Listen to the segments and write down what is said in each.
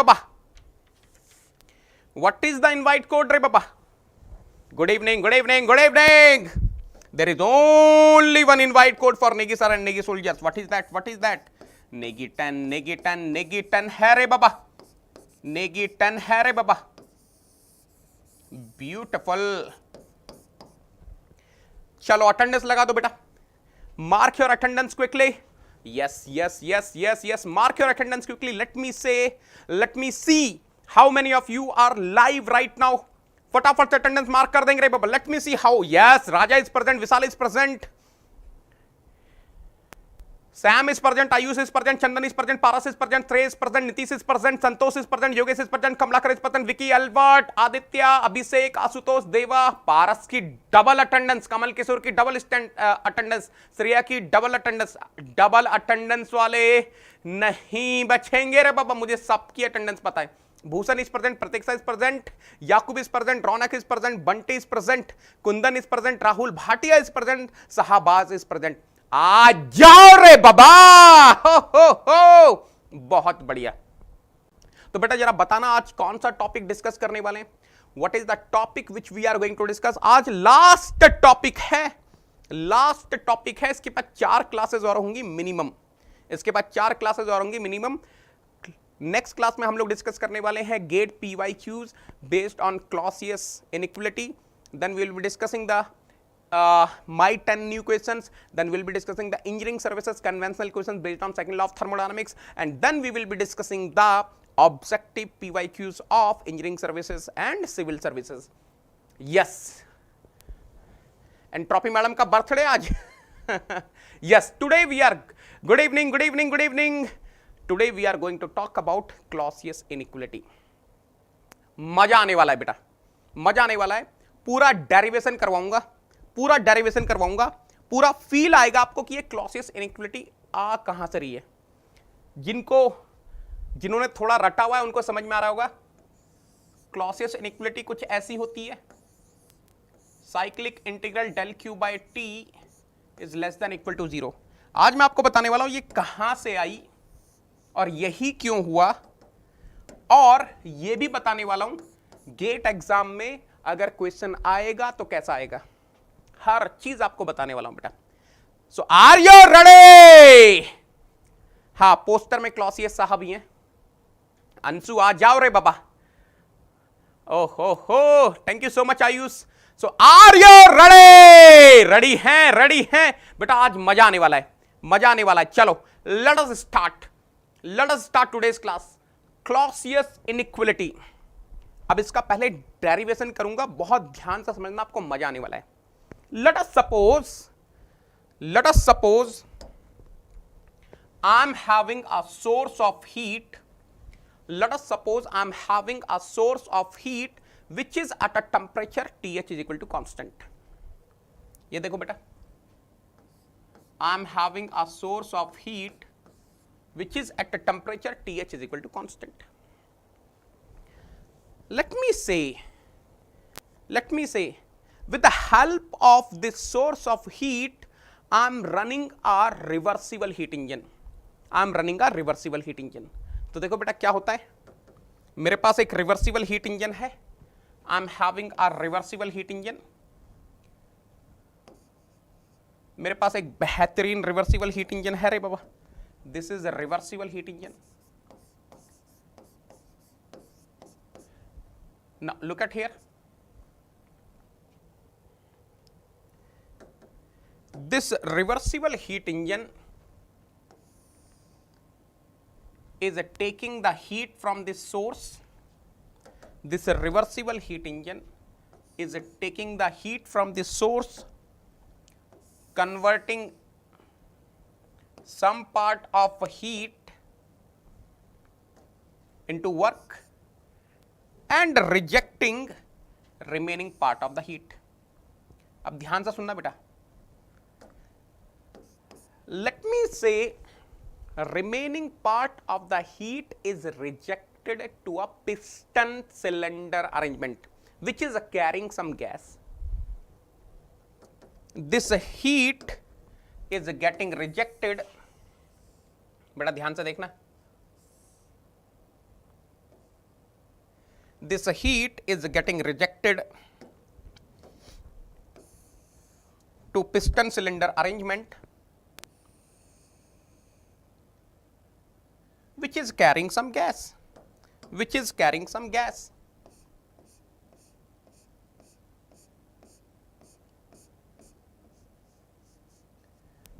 Baba. What is the invite code, Re Baba? Good evening, good evening, good evening. There is only one invite code for Negi sir and Negi soldiers. What is that? What is that? Negi 10, Negi 10, Negi 10 है रे बाबा. Negi 10 है रे बाबा. Beautiful. चलो attendance लगा दो बेटा. Mark your attendance quickly. Yes, yes, yes, yes, yes. Mark your attendance quickly. Let me see how many of you are live right now. फटाफट से अटेंडेंस मार्क कर देंगे रे बाबा. Let me see how. Yes, Raja is present, Vishal is present, Sam is present, Ayush is present, Chandan is present, Paras is present, Trey is present, Nitish is present, Santosh is present, Yogesh is present, Kamlakar is present, Vicky, Albert, Aditya, Abhishek, Asutosh, Deva. पारस की double attendance, Kamal Kishore की double attendance, Shreya की double attendance वाले नहीं बचेंगे रे बाबा. मुझे सबकी attendance पता है. Bhushan is present, Pratiksha is present, Yakub is present, Raunak is present, Bunty is present, Kundan is present, Rahul Bhatia is present, Shahbaz is present. आ जाओ रे बाबा. हो बहुत बढ़िया. तो बेटा जरा बताना आज कौन सा टॉपिक डिस्कस करने वाले हैं. What is the topic which we are going to discuss. आज लास्ट टॉपिक है. इसके बाद 4 क्लासेस और होंगी मिनिमम. नेक्स्ट क्लास में हम लोग डिस्कस करने वाले हैं GATE PYQs based on Clausius inequality. Then we will be discussing the my 10 new questions. Then we'll be discussing the engineering services conventional questions based on second law of thermodynamics, and then we will be discussing the objective PYQs of engineering services and civil services. Yes, and Trophy madam का birthday आज. Yes, today we are good evening. Today we are going to talk about Clausius inequality. मजा आने वाला है बेटा, मजा आने वाला है. पूरा डेरिवेशन करवाऊंगा, पूरा फील आएगा आपको कि ये क्लॉसियस इनइक्वालिटी आ कहां से रही है. जिन्होंने थोड़ा रटा हुआ है उनको समझ में आ रहा होगा. क्लॉसियस इनइक्वालिटी कुछ ऐसी होती है. Cyclic integral del Q by T is less than equal to 0. आज मैं आपको बताने वाला हूं ये कहां से आई और यही क्यों हुआ, और ये भी बताने वाला हूं गेट एग्जाम में अगर क्वेश्चन आएगा तो कैसा आएगा. हर चीज आपको बताने वाला हूं बेटा. So are you ready. हाँ, पोस्टर में क्लॉसियस साहब ही हैं. अंशु आ जाओ रे बाबा. ओहो, thank you so much Ayush. So are you ready. Ready हैं बेटा. आज मजा आने वाला है. चलो let us start today's class. Clausius inequality. अब इसका पहले डेरिवेशन करूंगा, बहुत ध्यान से समझना, आपको मजा आने वाला है. Let us suppose I'm having a source of heat. Let us suppose I'm having a source of heat which is at a temperature TH is equal to constant. ये देखो बेटा, I'm having a source of heat which is at a temperature TH is equal to constant. Let me say with the help of this source of heat I am running a reversible heat engine. तो देखो बेटा क्या होता है. मेरे पास एक reversible heat engine है. I am having a reversible heat engine. मेरे पास एक बेहतरीन रिवर्सिबल हीट इंजन है रे बाबा. This is a reversible heat engine. Now look at here. This reversible heat engine is taking the heat from this source. This reversible heat engine is taking the heat from the source, converting some part of heat into work and rejecting remaining part of the heat. अब ध्यान से सुनना बेटा. Let me say remaining part of the heat is rejected to a piston cylinder arrangement which is carrying some gas. This heat is getting rejected. बेटा ध्यान से देखना. this heat is getting rejected to piston cylinder arrangement, which is carrying some gas, which is carrying some gas.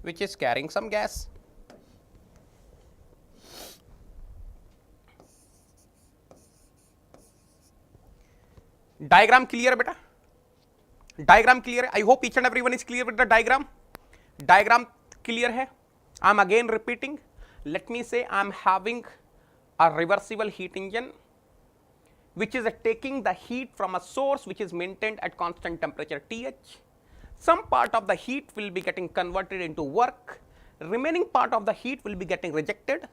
Which is carrying some gas. Diagram clear beta? Diagram clear hai? I hope each and everyone is clear with the diagram. Diagram clear hai? I am again repeating. Let me say I am having a reversible heat engine which is taking the heat from a source which is maintained at constant temperature TH. Some part of the heat will be getting converted into work, remaining part of the heat will be getting rejected,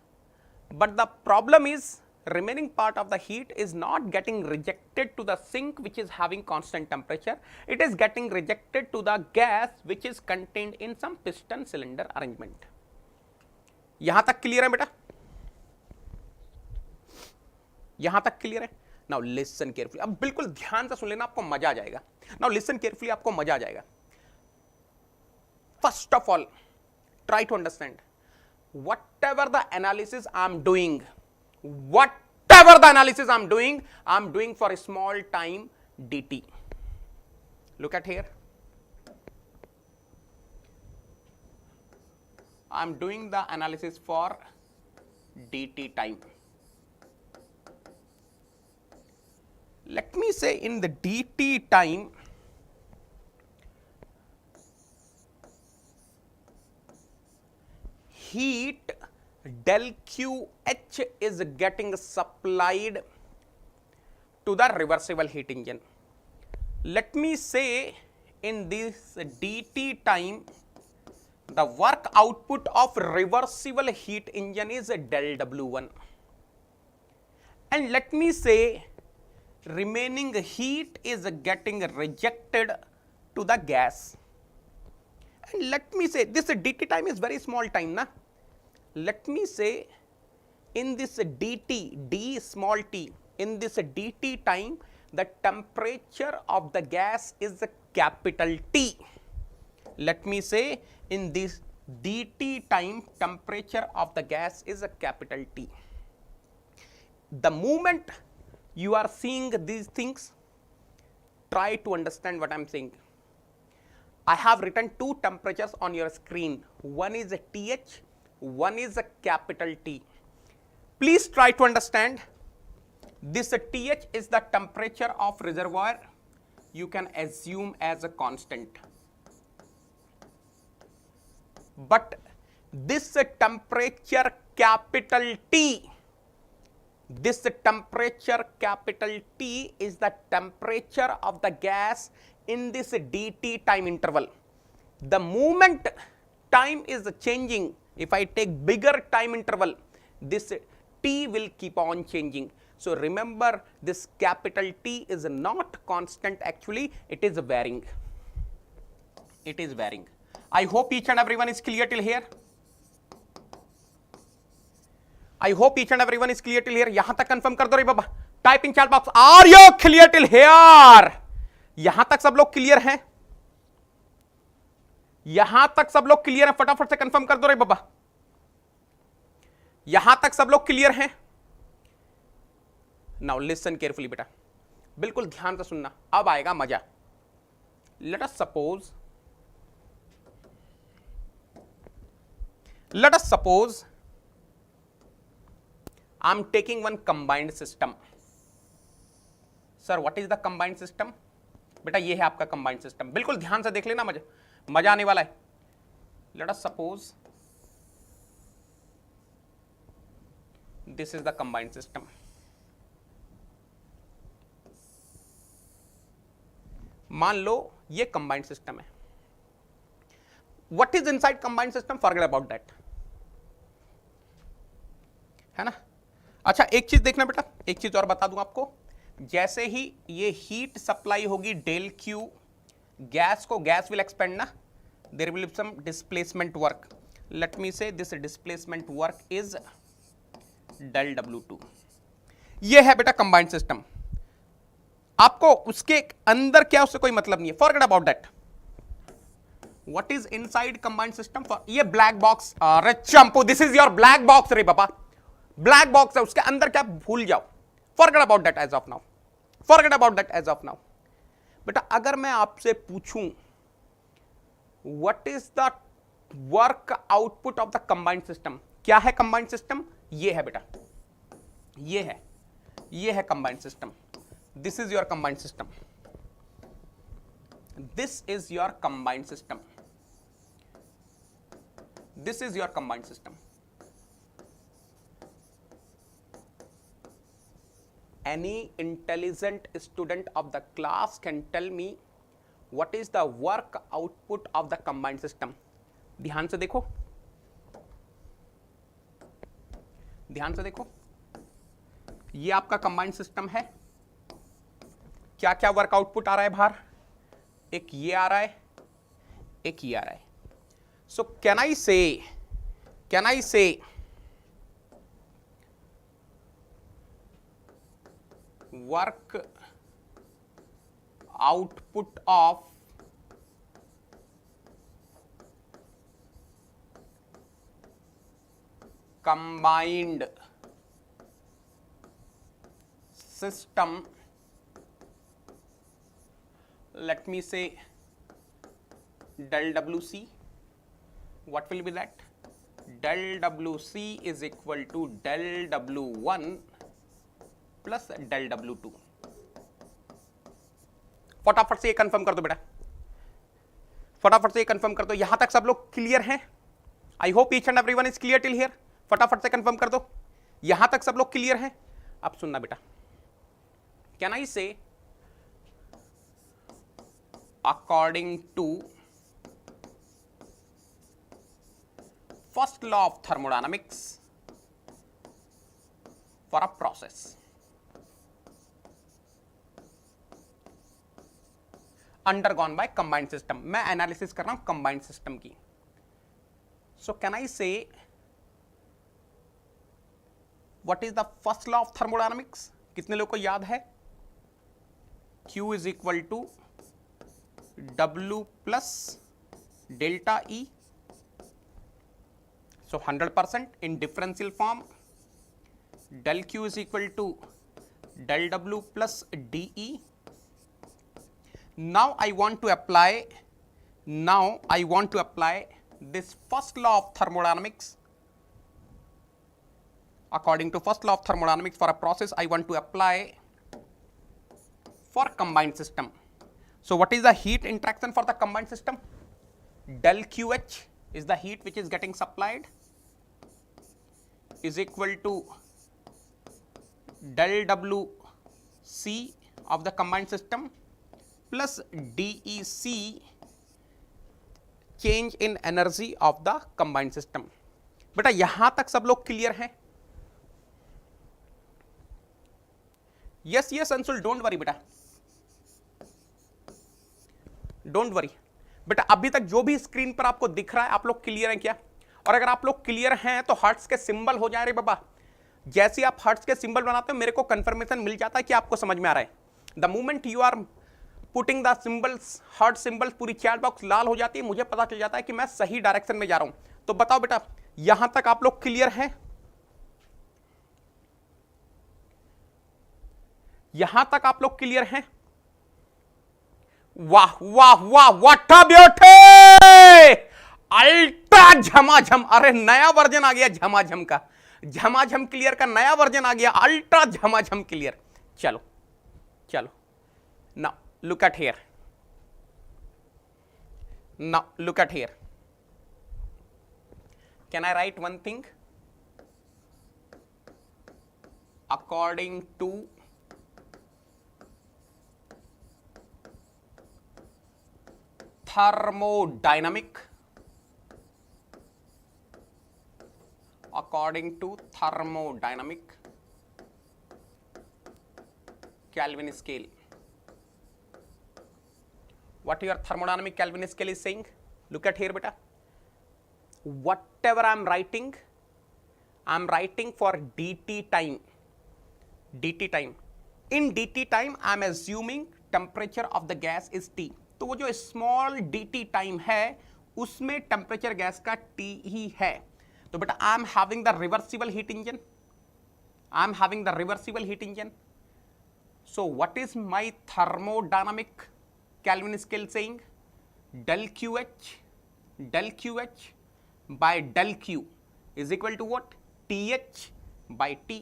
but the problem is remaining part of the heat is not getting rejected to the sink which is having constant temperature, it is getting rejected to the gas which is contained in some piston cylinder arrangement. यहाँ तक clear है बेटा? यहाँ तक clear है? Now listen carefully, अब बिल्कुल ध्यान से सुन लेना, आपको मजा आ जाएगा. नाउ लिसन केयरफुली, आपको मजा आ जाएगा. First of all, try to understand whatever the analysis I am doing, whatever the analysis I am doing for a small time dt. Look at here. I am doing the analysis for dt time. Let me say in the dt time, heat del QH is getting supplied to the reversible heat engine. Let me say in this dt time, the work output of reversible heat engine is del W1, and let me say remaining heat is getting rejected to the gas. And let me say this dt time is very small time na. Let me say in this dt, d small t, in this dt time the temperature of the gas is a capital T. Let me say in this dt time temperature of the gas is a capital T. The moment you are seeing these things, try to understand what I am saying. I have written two temperatures on your screen. One is a TH, one is a capital T. Please try to understand. This TH is the temperature of reservoir. You can assume as a constant. But this temperature capital T, this temperature capital T is the temperature of the gas in this dt time interval. The moment time is changing, if I take bigger time interval, this T will keep on changing. So remember, this capital T is not constant, actually it is varying. It is varying. I hope each and everyone is clear till here. I hope each and everyone is clear till here. यहां तक confirm कर दो रे बाबा. Type in chat box, are you clear till here? यहां तक सब लोग क्लियर हैं? यहां तक सब लोग क्लियर हैं? फटाफट से कंफर्म कर दो रे बाबा. यहां तक सब लोग क्लियर हैं? नाउ लिसन केयरफुली बेटा, बिल्कुल ध्यान से सुनना, अब आएगा मजा. Let us suppose I am taking one combined system. Sir, what is the combined system? बेटा ये है आपका combined system. बिल्कुल ध्यान से देख लेना, मजा आने वाला है. Let us suppose this is the combined system. मान लो ये combined system है. What is inside combined system? Forget about that. है ना? अच्छा, एक चीज देखना बेटा, एक चीज और बता दूं आपको. जैसे ही ये हीट सप्लाई होगी डेल क्यू, गैस को, गैस विल एक्सपेंड ना, there will be some displacement work. Let me say this displacement work is del W2. ये है बेटा कंबाइंड सिस्टम. आपको उसके अंदर क्या उससे कोई मतलब नहीं है, forget about that. What is inside combined system for, ये ब्लैक बॉक्स, अरे चंपू this is your black box रे बाबा, ब्लैक बॉक्स है, उसके अंदर क्या भूल जाओ, forget about that as of now, forget about that as of now. बेटा अगर मैं आपसे पूछूं what is the work output of the combined system, क्या है कंबाइंड सिस्टम, ये है बेटा, ये है combined system, this is your combined system, this is your combined system, this is your combined system. Any intelligent student of the class can tell me what is the work output of the combined system। ध्यान से देखो, ध्यान से देखो, ये आपका combined system है, क्या क्या वर्क आउटपुट आ रहा है बाहर, एक ये आ रहा है, एक ये आ रहा है। सो कैन आई से work output of combined system, let me say del WC, what will be that, del WC is equal to del W1 plus del W2। फटाफट से ये कंफर्म कर दो बेटा, फटाफट से ये कंफर्म कर दो। यहां तक सब लोग क्लियर हैं? आई hope each and everyone is clear till here. फटाफट से कंफर्म कर दो, यहां तक सब लोग क्लियर हैं? अब सुनना बेटा, can I say according to first law of thermodynamics for a process, undergone by combined system, मैं एनालिसिस कर रहा हूं कंबाइंड सिस्टम की। सो can I say what is the first law of thermodynamics? कितने लोगों को याद है? Q is equal to W plus delta E। So 100% in differential form, del Q is equal to del W plus DE। Now I want to apply this first law of thermodynamics. According to first law of thermodynamics for a process, I want to apply for combined system. So what is the heat interaction for the combined system? Del QH is the heat which is getting supplied is equal to del WC of the combined system plus DEC change in energy of the combined system. बेटा यहां तक सब लोग clear हैं? Yes yes Anshul, don't worry बेटा, don't worry बेटा। अभी तक जो भी स्क्रीन पर आपको दिख रहा है आप लोग क्लियर हैं क्या? और अगर आप लोग क्लियर हैं तो हर्ट्ज के सिंबल हो जाए रे बाबा। जैसे आप हर्ट्ज के सिंबल बनाते हो मेरे को कंफर्मेशन मिल जाता है कि आपको समझ में आ रहा है। The moment you are putting the symbols, heart symbols, पूरी चैट बॉक्स लाल हो जाती है, मुझे पता चल जाता है कि मैं सही डायरेक्शन में जा रहा हूं। तो बताओ बेटा यहां तक आप लोग क्लियर हैं? यहां तक आप लोग क्लियर हैं? वाह वाह वाह, व्हाट अ ब्यूटी, अल्ट्रा झमाझम। अरे नया वर्जन आ गया झमाझम का, झमाझम क्लियर का नया वर्जन आ गया, अल्ट्रा झमाझम क्लियर। चलो चलो, now look at here, now look at here, can I write one thing? According to thermodynamic, according to thermodynamic Kelvin scale, what your thermodynamic Kelvin scale is saying? Look at here beta, whatever I am writing for dt time, in dt time I am assuming temperature of the gas is T। तो वो जो small dt time है उसमें temperature gas का T ही है। तो बेटा आई am having the reversible heat engine, I am having the reversible heat engine. So what is my thermodynamic Kelvin scale saying? Del QH by del Q is equal to what? TH by T.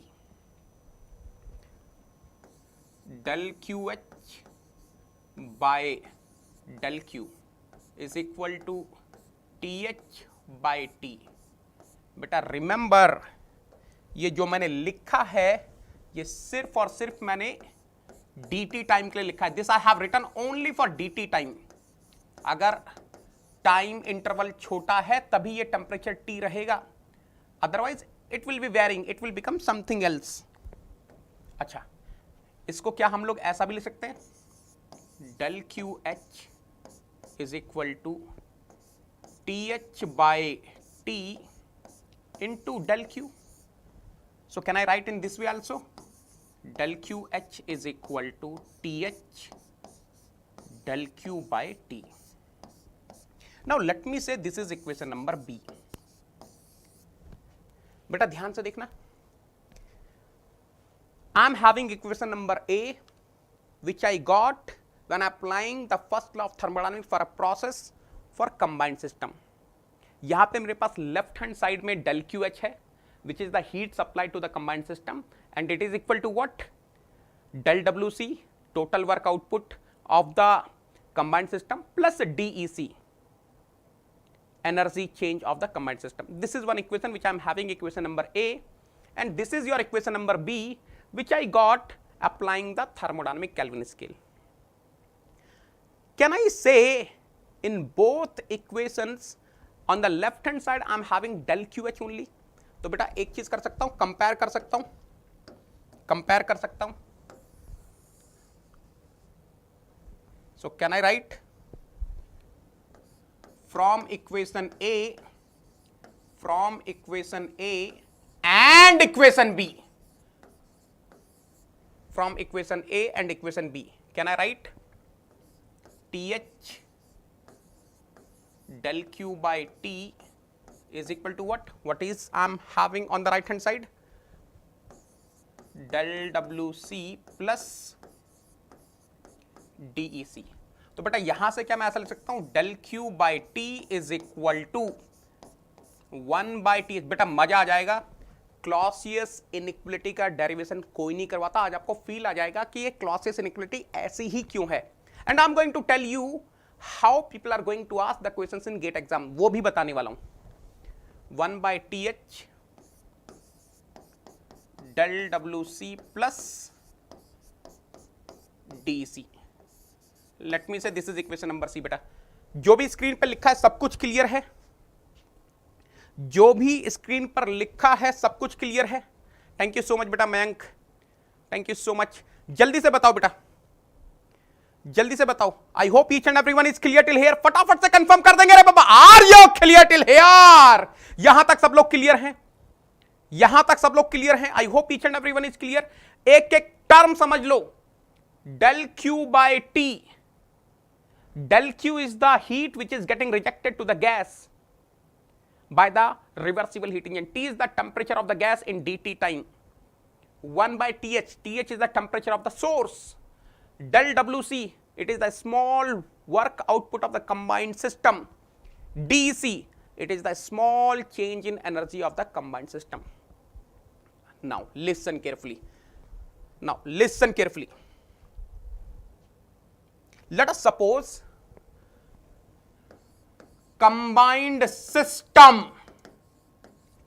Del QH by del Q is equal to TH by T. बेटा remember, ये जो मैंने लिखा है ये सिर्फ और सिर्फ मैंने dt टाइम के लिए लिखा है। This I have written only for dt time. अगर टाइम इंटरवल छोटा है तभी ये टेम्परेचर T रहेगा, otherwise it will be varying, it will become something else. अच्छा, इसको क्या हम लोग ऐसा भी लिख सकते हैं, del QH is equal to TH by T into del Q. So can I write in this way also? Del QH is equal to TH del Q by T. Now let me say this is equation number B. बेटा ध्यान से देखना, I am having equation number A which I got when applying the first law of thermodynamics for a process for combined system. यहां पे मेरे पास left hand side में del QH है which is the heat supplied to the combined system and it is equal to what? Del WC, total work output of the combined system, plus DEC, energy change of the combined system. This is one equation which I am having, equation number A, and this is your equation number B which I got applying the thermodynamic Kelvin scale. Can I say in both equations on the left hand side I am having del QH only? तो बेटा एक चीज कर सकता हूं, compare कर सकता हूं। So can I write from equation A and equation B, from equation A and equation B, can I write TH del Q by T is equal to what? What is I am having on the right hand side? Del WC plus DEC. तो बेटा यहां से क्या मैं ऐसा लिख सकता हूं, del Q by T is equal to 1 by T। बेटा मजा आ जाएगा, क्लॉसियस इनइक्वलिटी का डेरिवेशन कोई नहीं करवाता, आज आपको फील आ जाएगा कि ये क्लॉसियस इनइक्वलिटी ऐसी ही क्यों है। And I am going to tell you how people are going to ask the questions in GATE exam, वो भी बताने वाला हूं। 1 by TH del WC plus DEC. Let me say this is equation number C। बेटा जो भी screen पर लिखा है सब कुछ क्लियर है, जो भी स्क्रीन पर लिखा है सब कुछ क्लियर है। थैंक यू सो मच बेटा Mayank, thank you so much. जल्दी से बताओ बेटा, जल्दी से बताओ। I hope each and everyone is clear till here. फटाफट से कंफर्म कर देंगे रे बाबा, are you clear till here? यहां तक सब लोग क्लियर हैं, यहां तक सब लोग क्लियर हैं। आई hope each and everyone is clear. एक एक टर्म समझ लो। del Q by T, del Q is the heat which is getting rejected to the gas by the reversible heat engine. T is the temperature of the gas in dt time. 1 by TH, TH is the temperature of the source. Del WC, it is the small work output of the combined system. DEC, it is the small change in energy of the combined system. Now listen carefully. Now listen carefully. Let us suppose combined system.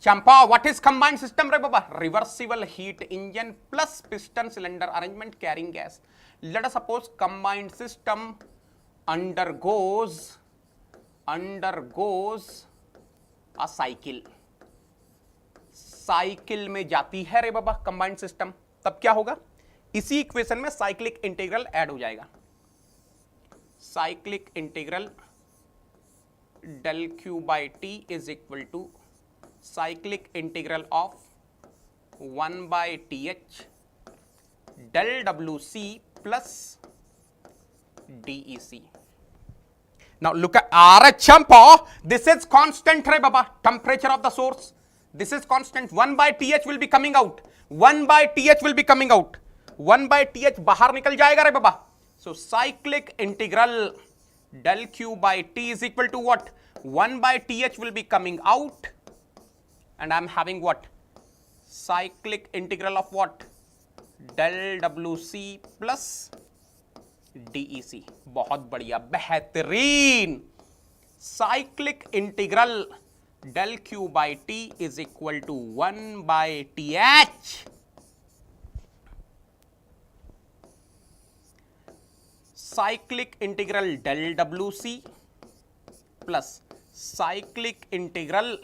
Champa, what is combined system रे बाबा? Reversible heat engine plus piston cylinder arrangement carrying gas. Let us suppose combined system undergoes a cycle. Cycle में जाती है रे बाबा combined system, तब क्या होगा? इसी equation में साइक्लिक इंटीग्रल ऐड हो जाएगा। Cyclic integral del Q by T is equal to cyclic integral of 1 by TH del WC plus DEC. Now look at Champa. This is constant, re baba. Temperature of the source. This is constant. 1 by TH will be coming out. 1 by TH will be coming out. 1 by TH बाहर निकल जाएगा रे baba. So cyclic integral del Q by T is equal to what? 1 by TH will be coming out. And I'm having what? Cyclic integral of what? Del WC plus DEC. बहुत बढ़िया, बेहतरीन. Cyclic integral del Q by T is equal to 1 by TH. Cyclic integral del WC plus cyclic integral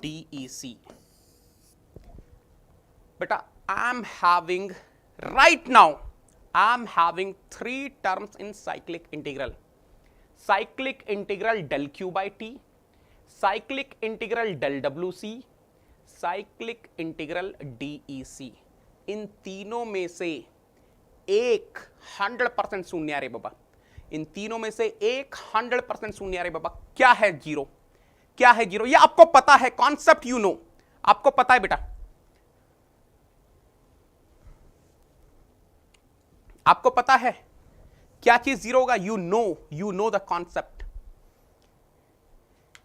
DEC. Beta, I'm having right now, I'm having three terms in cyclic integral. Cyclic integral del Q by T, cyclic integral del WC, cyclic integral DEC. इन तीनों में से एक 100% शून्य रे बाबा. इन तीनों में से एक 100% शून्य रे बाबा. क्या है जीरो? क्या है जीरो? ये आपको पता है, कॉन्सेप्ट यू नो, आपको पता है बेटा, आपको पता है क्या चीज जीरो होगा. You know the concept.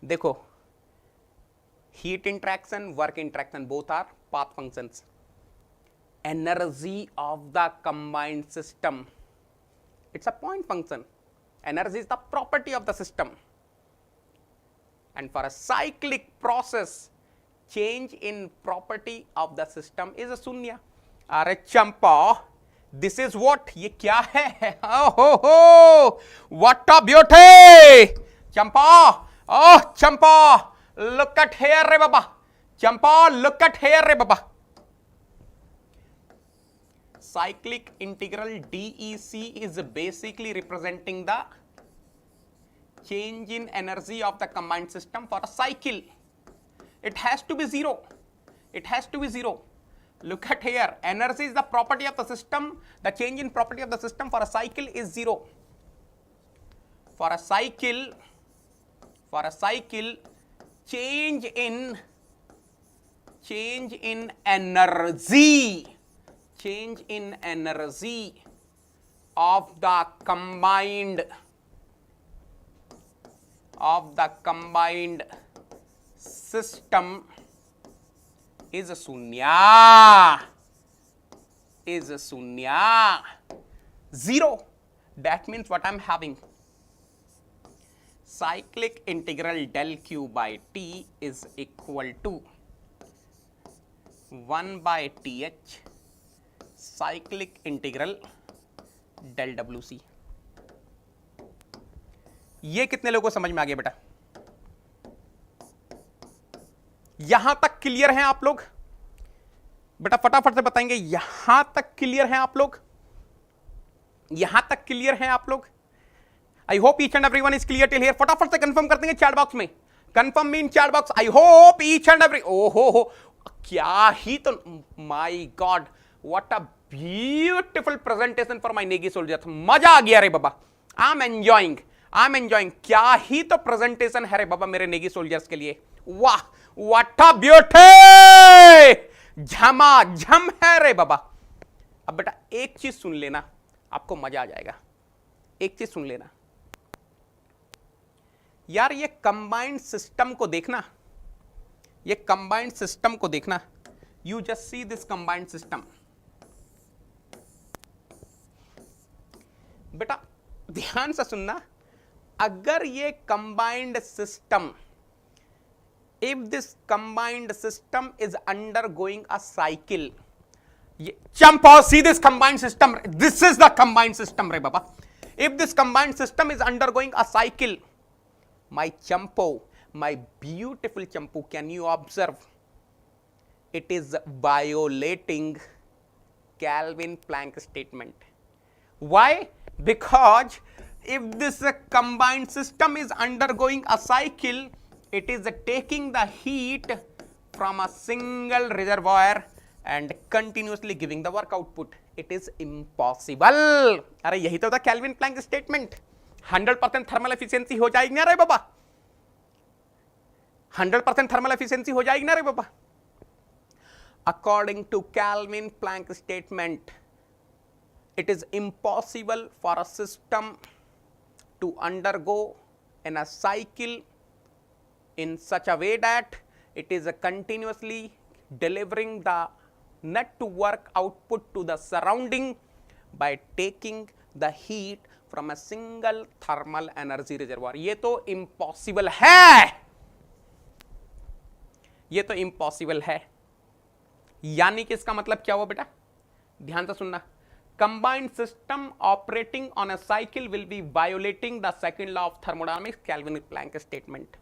देखो, heat interaction, work interaction, both are path functions. Energy of the combined system, it's a point function. Energy is the property of the system. And for a cyclic process, change in property of the system is a शून्य. अरे चंपा, this is what? ये क्या है? Oh, what a beauty! Champa, oh Champa, look at here रे बाबा. चंपा, look at here रे बाबा. Cyclic integral DEC is basically representing the change in energy of the combined system for a cycle. It has to be zero. It has to be zero. Look at here. Energy is the property of the system. The change in property of the system for a cycle is zero. For a cycle, change in energy. Change in energy of the combined system is a शून्य. Zero. That means what I'm having? Cyclic integral del Q by T is equal to 1 by TH cyclic integral del WC. ये कितने लोगों को समझ में आ गया बेटा? यहां तक क्लियर हैं आप लोग? बेटा फटाफट से बताएंगे, यहां तक क्लियर हैं आप लोग? यहां तक क्लियर हैं आप लोग? आई hope each and everyone is clear till here. फटाफट से कंफर्म कर देंगे चैट बॉक्स में. Confirm mean chat box. I hope each and every. ओहो, क्या ही तो, my god, what a beautiful presentation for my Negi soldiers. मजा आ गया रे बाबा. I am enjoying. क्या ही तो प्रेजेंटेशन है रे बाबा मेरे नेगी सोल्जर्स के लिए. वाह, व्हाट अ ब्यूटी. झमाझम है रे बाबा. अब बेटा एक चीज सुन लेना, आपको मजा आ जाएगा. एक चीज सुन लेना यार, ये कंबाइंड सिस्टम को देखना, ये कंबाइंड सिस्टम को देखना. You just see this combined system. बेटा ध्यान से सुनना, अगर ये combined system, if this combined system is undergoing a cycle, Champa, see this combined system. This is the combined system, Re Baba. If this combined system is undergoing a cycle, my Champo, my beautiful Champo, can you observe? It is violating Calvin Planck statement. Why? Because if this combined system is undergoing a cycle, it is taking the heat from a single reservoir and continuously giving the work output. It is impossible. अरे यही तो था Kelvin Planck statement. 100% thermal efficiency हो जाएगी ना रे बाबा, 100% thermal efficiency हो जाएगी ना रे बाबा। According to Kelvin Planck statement, it is impossible for a system to undergo in a cycle in such a way that it is continuously delivering the net work output to the surrounding by taking the heat from a single thermal energy reservoir। ये तो impossible है, ये तो impossible है। यानी कि इसका मतलब क्या हुआ बेटा, ध्यान से सुनना। Combined system operating on a cycle will be violating the second law of thermodynamics, Kelvin Planck statement।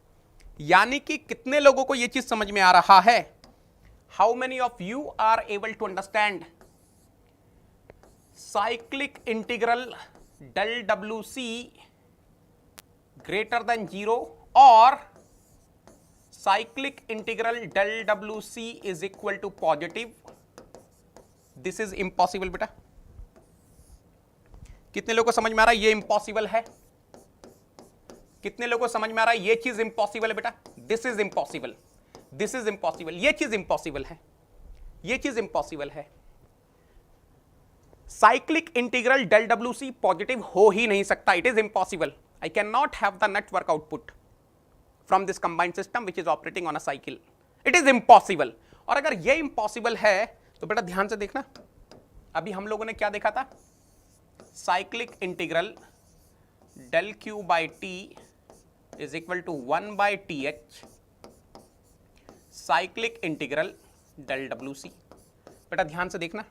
यानी कि कितने लोगों को यह चीज समझ में आ रहा है? How many of you are able to understand cyclic integral del WC greater than 0 or cyclic integral del WC is equal to positive? This is impossible बेटा। कितने लोगों को समझ में आ रहा है ये इंपॉसिबल है? कितने लोगों को समझ में आ रहा है ये चीज इंपॉसिबल है बेटा? This is impossible, this is impossible, ये चीज इंपॉसिबल है, ये चीज इंपॉसिबल है। Cyclic integral del W C positive हो ही नहीं सकता, it is impossible. I can not have the net work output from this combined system which is operating on a cycle, it is impossible. और अगर ये impossible है तो बेटा ध्यान से देखना, अभी हम लोगों ने क्या देखा था? Cyclic integral del Q by T is equal to 1 by T H cyclic integral del W C. बेटा ध्यान से देखना,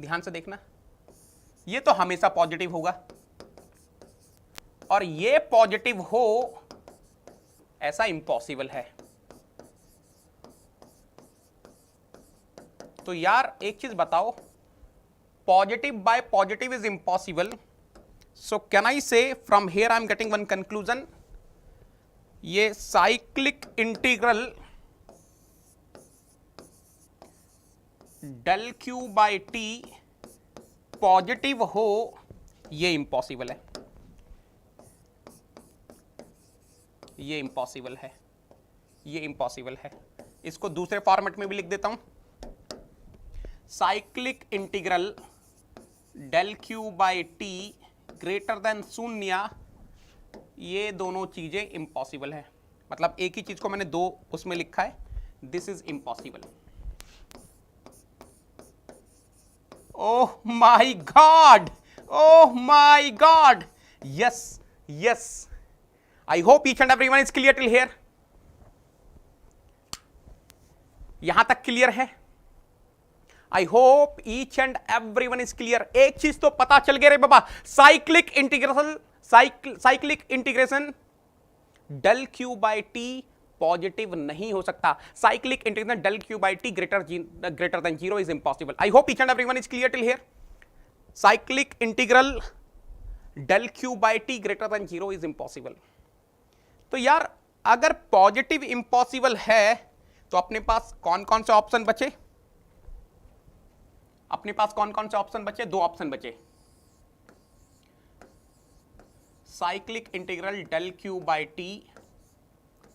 ध्यान से देखना, ये तो हमेशा पॉजिटिव होगा और ये पॉजिटिव हो ऐसा इम्पॉसिबल है। तो यार एक चीज बताओ, positive by positive is impossible, so can I say from here I am getting one conclusion, ये cyclic integral del q by t positive हो ये इम्पॉसिबल है, ये इम्पॉसिबल है, ये इम्पॉसिबल है। इसको दूसरे फॉर्मेट में भी लिख देता हूं, cyclic integral del Q by T greater than शून्य, ये दोनों चीजें इंपॉसिबल है। मतलब एक ही चीज को मैंने दो उसमें लिखा है, this is impossible. Oh my God, oh my God, yes yes, I hope each and everyone is clear till here. यहां तक क्लियर है? I hope each and everyone is clear. एक चीज तो पता चल गया रे बाबा, cyclic integration, cyclic integration del Q by T positive नहीं हो सकता। Cyclic integration del Q by T greater than 0 is impossible. I hope each and everyone is clear till here. Cyclic integral del Q by T greater than 0 is impossible. तो यार अगर positive impossible है तो अपने पास कौन कौन से option बचे? अपने पास कौन कौन से ऑप्शन बचे? दो ऑप्शन बचे, cyclic integral del Q by T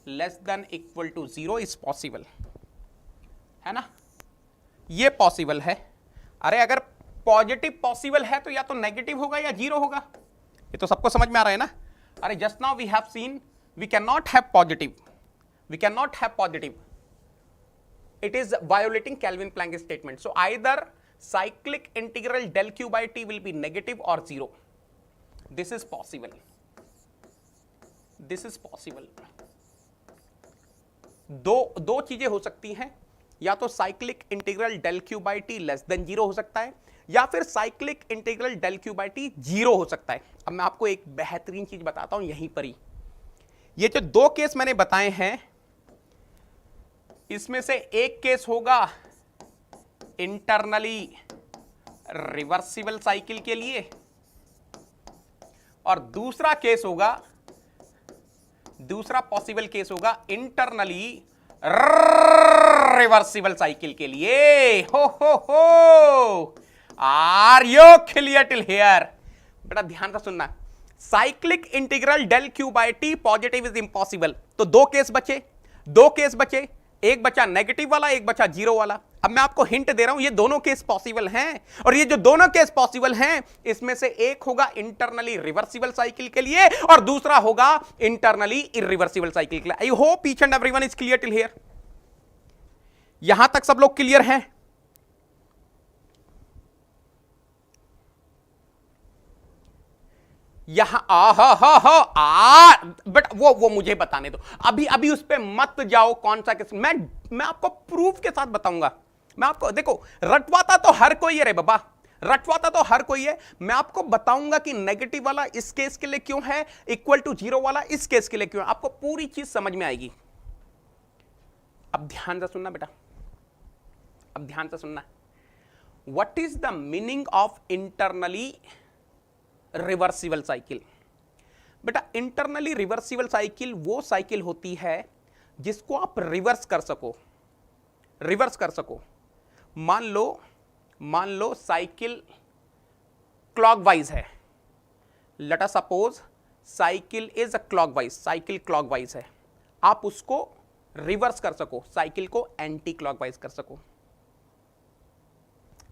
less than equal to 0 is possible, है ना? ये पॉसिबल है। अरे अगर पॉजिटिव पॉसिबल है तो या तो नेगेटिव होगा या 0 होगा, ये तो सबको समझ में आ रहा है ना? अरे just now we have seen we can not have positive, we can not have positive, it is violating Kelvin Planck statement. So either cyclic integral del q by t will be negative or 0. This is possible. This is possible. दो चीजें हो सकती हैं, या तो cyclic integral del Q by T less than 0 हो सकता है, या फिर cyclic integral del Q by T 0 हो सकता है। अब मैं आपको एक बेहतरीन चीज बताता हूं यहीं पर ही। ये जो दो केस मैंने बताए हैं, इसमें से एक केस होगा इंटरनली रिवर्सिबल साइकिल के लिए और दूसरा केस होगा, दूसरा पॉसिबल केस होगा इंटरनली रिवर्सिबल साइकिल के लिए। हो are you clear till here? बेटा ध्यान से सुनना, cyclic integral del Q by T positive is impossible. तो दो केस बचे, एक बचा नेगेटिव वाला, एक बचा जीरो वाला। अब मैं आपको हिंट दे रहा हूं, ये दोनों केस पॉसिबल हैं, और ये जो दोनों केस पॉसिबल हैं इसमें से एक होगा इंटरनली रिवर्सिबल साइकिल के लिए और दूसरा होगा इंटरनली इरिवर्सिबल साइकिल के लिए। आई hope each and everyone is clear till here. यहां तक सब लोग क्लियर हैं? यहां बट वो मुझे बताने दो, अभी उस पे मत जाओ कौन सा केस। मैं आपको प्रूफ के साथ बताऊंगा। मैं आपको देखो, रटवाता तो हर कोई है रे बाबा, रटवाता तो हर कोई है। मैं आपको बताऊंगा कि नेगेटिव वाला इस केस के लिए क्यों है, इक्वल टू जीरो वाला इस केस के लिए क्यों है। आपको पूरी चीज समझ में आएगी। अब ध्यान से सुनना बेटा, अब ध्यान से सुनना। What is the meaning of internally reversible cycle? बेटा इंटरनली रिवर्सिबल साइकिल वो साइकिल होती है जिसको आप रिवर्स कर सको। मान लो साइकिल क्लॉकवाइज है। Let us suppose cycle is a clockwise, cycle clockwise है, आप उसको रिवर्स कर सको, साइकिल को एंटी क्लॉकवाइज कर सको।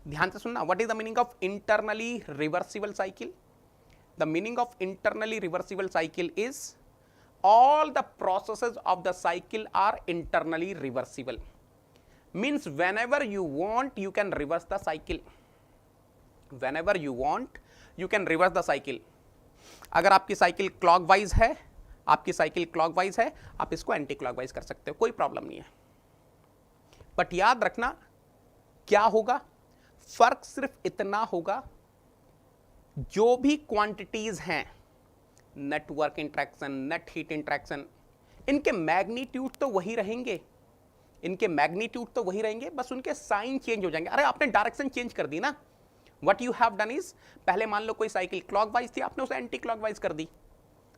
ध्यान से सुनना, what is the meaning of internally reversible cycle? The meaning of internally reversible cycle is all the processes of the cycle are internally reversible. Means whenever you want you can reverse the cycle. Whenever you want you can reverse the cycle. अगर आपकी cycle clockwise है, आप इसको anti clockwise कर सकते हो, कोई problem नहीं है। बट याद रखना क्या होगा, फर्क सिर्फ इतना होगा, जो भी क्वांटिटीज हैं, network interaction, net heat interaction, इनके मैग्नीट्यूड तो वही रहेंगे, बस उनके साइन चेंज हो जाएंगे। अरे आपने डायरेक्शन चेंज कर दी ना। What you have done is, पहले मान लो कोई साइकिल क्लॉकवाइज थी, आपने उसे एंटी क्लॉकवाइज कर दी,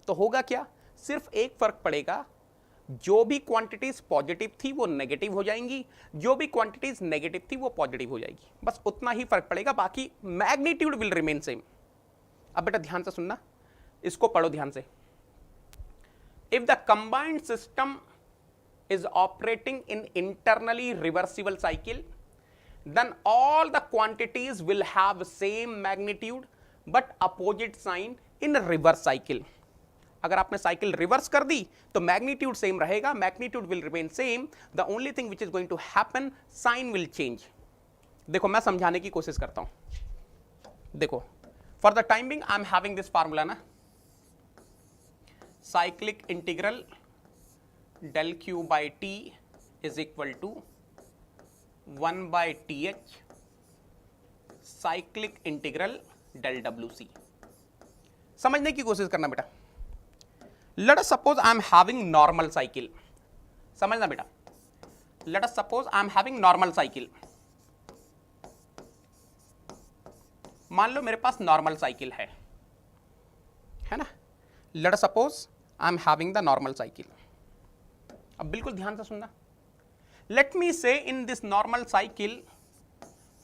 तो होगा क्या, सिर्फ एक फर्क पड़ेगा, जो भी क्वांटिटीज पॉजिटिव थी वो नेगेटिव हो जाएंगी, जो भी क्वांटिटीज नेगेटिव थी वो पॉजिटिव हो जाएगी, बस उतना ही फर्क पड़ेगा, बाकी मैग्नीट्यूड विल रिमेन सेम। अब बेटा ध्यान से सुनना, इसको पढ़ो ध्यान से। If the combined system is operating in internally reversible cycle, then all the quantities will have same magnitude but opposite sign in reverse cycle. अगर आपने साइकिल रिवर्स कर दी तो मैग्नीट्यूड सेम रहेगा, magnitude will remain same, the only thing which is going to happen, sign will change. देखो मैं समझाने की कोशिश करता हूं। देखो for the time being I am having this formula na, cyclic integral del q by t is equal to 1 by th cyclic integral del wc। समझने की कोशिश करना बेटा। let us suppose I am having normal cycle, समझना बेटा, let us suppose I am having normal cycle। मान लो मेरे पास normal cycle है ना, let us suppose I am having the normal cycle. अब बिल्कुल ध्यान से सुनना, लेट मी से in this normal cycle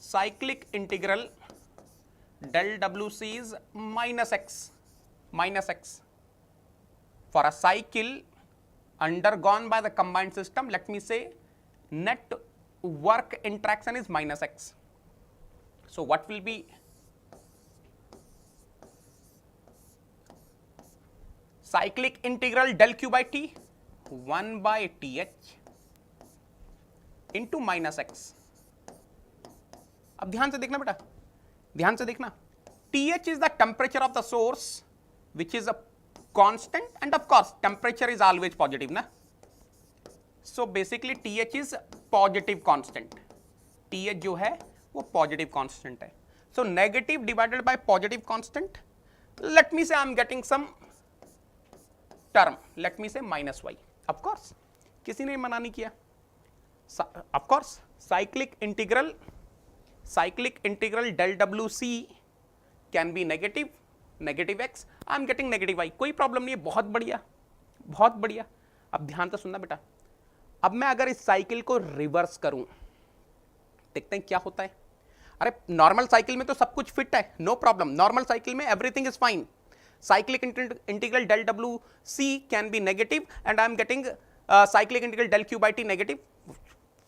cyclic integral del wc is minus x for a cycle undergone by the combined system. Let me say net work interaction is minus x. So what will be cyclic integral del q by t, 1 by th into minus x. अब ध्यान से देखना बेटा, ध्यान से देखना, TH is the temperature of the source which is a constant and of course temperature is always positive na. So basically TH is positive constant, TH जो है वो positive constant है. So negative divided by positive constant, let me say I am getting some term, let me say minus y. Of course किसी ने मना नहीं किया, of course cyclic integral del WC can be negative x, I am getting negative y, कोई problem नहीं है, बहुत बढ़िया बहुत बढ़िया. अब ध्यान से सुनना बेटा, अब मैं अगर इस साइकिल को रिवर्स करूं, देखते हैं क्या होता है. अरे नॉर्मल साइकिल में तो सब कुछ फिट है, नो प्रॉब्लम, नॉर्मल साइकिल में everything is fine. Cyclic integral del W C can be negative and I am getting cyclic integral del Q by T negative,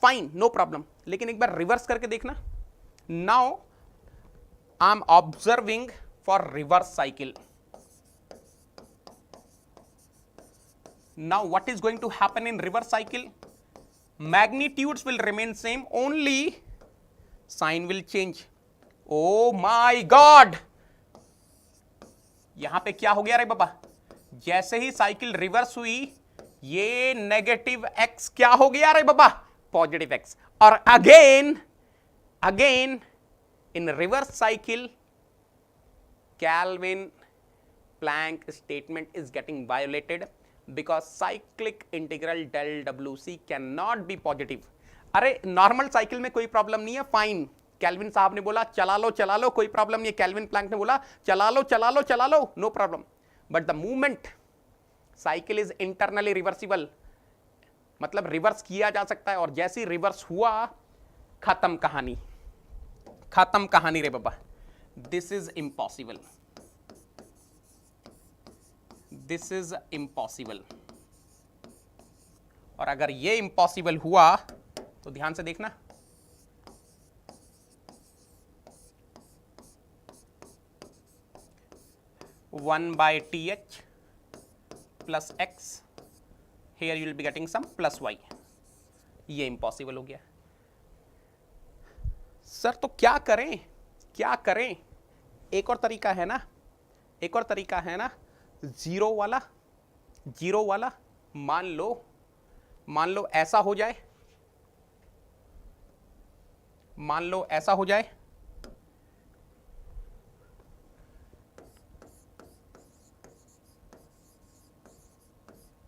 fine, no problem. लेकिन एक बार reverse करके देखना. Now I am observing for reverse cycle. Now what is going to happen in reverse cycle? Magnitudes will remain same, only sign will change. Oh my god, यहां पे क्या हो गया रे बाबा? जैसे ही साइकिल रिवर्स हुई, ये नेगेटिव एक्स क्या हो गया रे बाबा? Positive X. और again in reverse cycle, Kelvin Planck statement is getting violated because cyclic integral del WC cannot be positive. अरे नॉर्मल साइकिल में कोई प्रॉब्लम नहीं है, फाइन. कैल्विन साहब ने बोला चला लो, कोई प्रॉब्लम नहीं है. कैल्विन प्लैंक ने बोला चला लो, no problem. But the movement cycle is internally reversible, मतलब रिवर्स किया जा सकता है. और जैसे रिवर्स हुआ, खत्म कहानी रे बाबा. This is impossible. और अगर ये इम्पॉसिबल हुआ तो ध्यान से देखना, one by T H plus X, here you will be getting some plus Y. ये इम्पॉसिबल हो गया. सर तो क्या करें? एक और तरीका है ना, जीरो वाला. मान लो ऐसा हो जाए,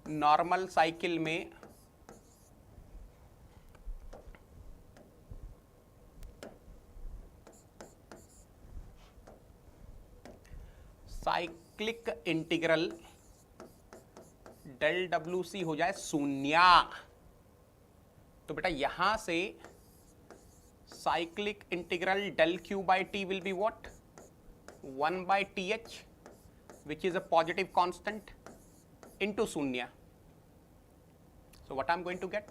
नॉर्मल साइकिल में cyclic integral del W C हो जाए शून्य. तो बेटा यहां से cyclic integral del Q by T will be what? 1 by th, which is a positive constant, into शून्य. So what I'm going to get?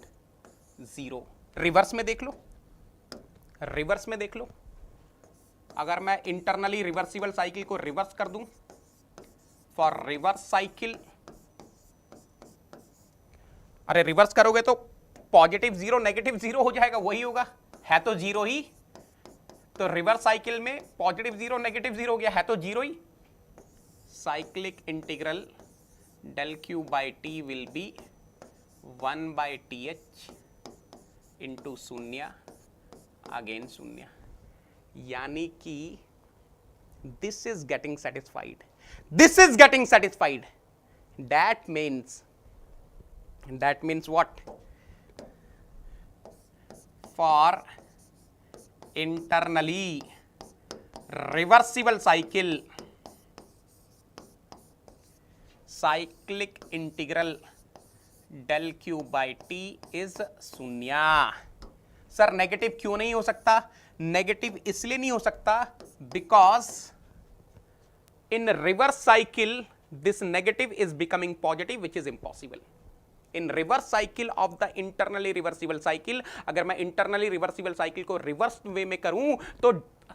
0. Reverse में देख लो, अगर मैं इंटरनली रिवर्सिबल साइकिल को रिवर्स कर दूं, फॉर रिवर्स साइकिल, अरे reverse करोगे तो पॉजिटिव 0 नेगेटिव 0 हो जाएगा, वही होगा, है तो 0 ही. तो रिवर्स साइकिल में पॉजिटिव 0 नेगेटिव 0 हो गया, है तो 0 ही. Cyclic integral del Q by T will be 1 by th into शून्य, अगेन शून्य. यानी कि this is getting satisfied. That means what? For internally reversible cycle, cyclic integral del q by t is शून्य. सर नेगेटिव क्यों नहीं हो सकता? Negative इसलिए नहीं हो सकता because in reverse cycle this negative is becoming positive, which is impossible. In reverse cycle of the internally reversible cycle, अगर मैं इंटरनली रिवर्सिबल साइकिल को रिवर्स वे में करूं तो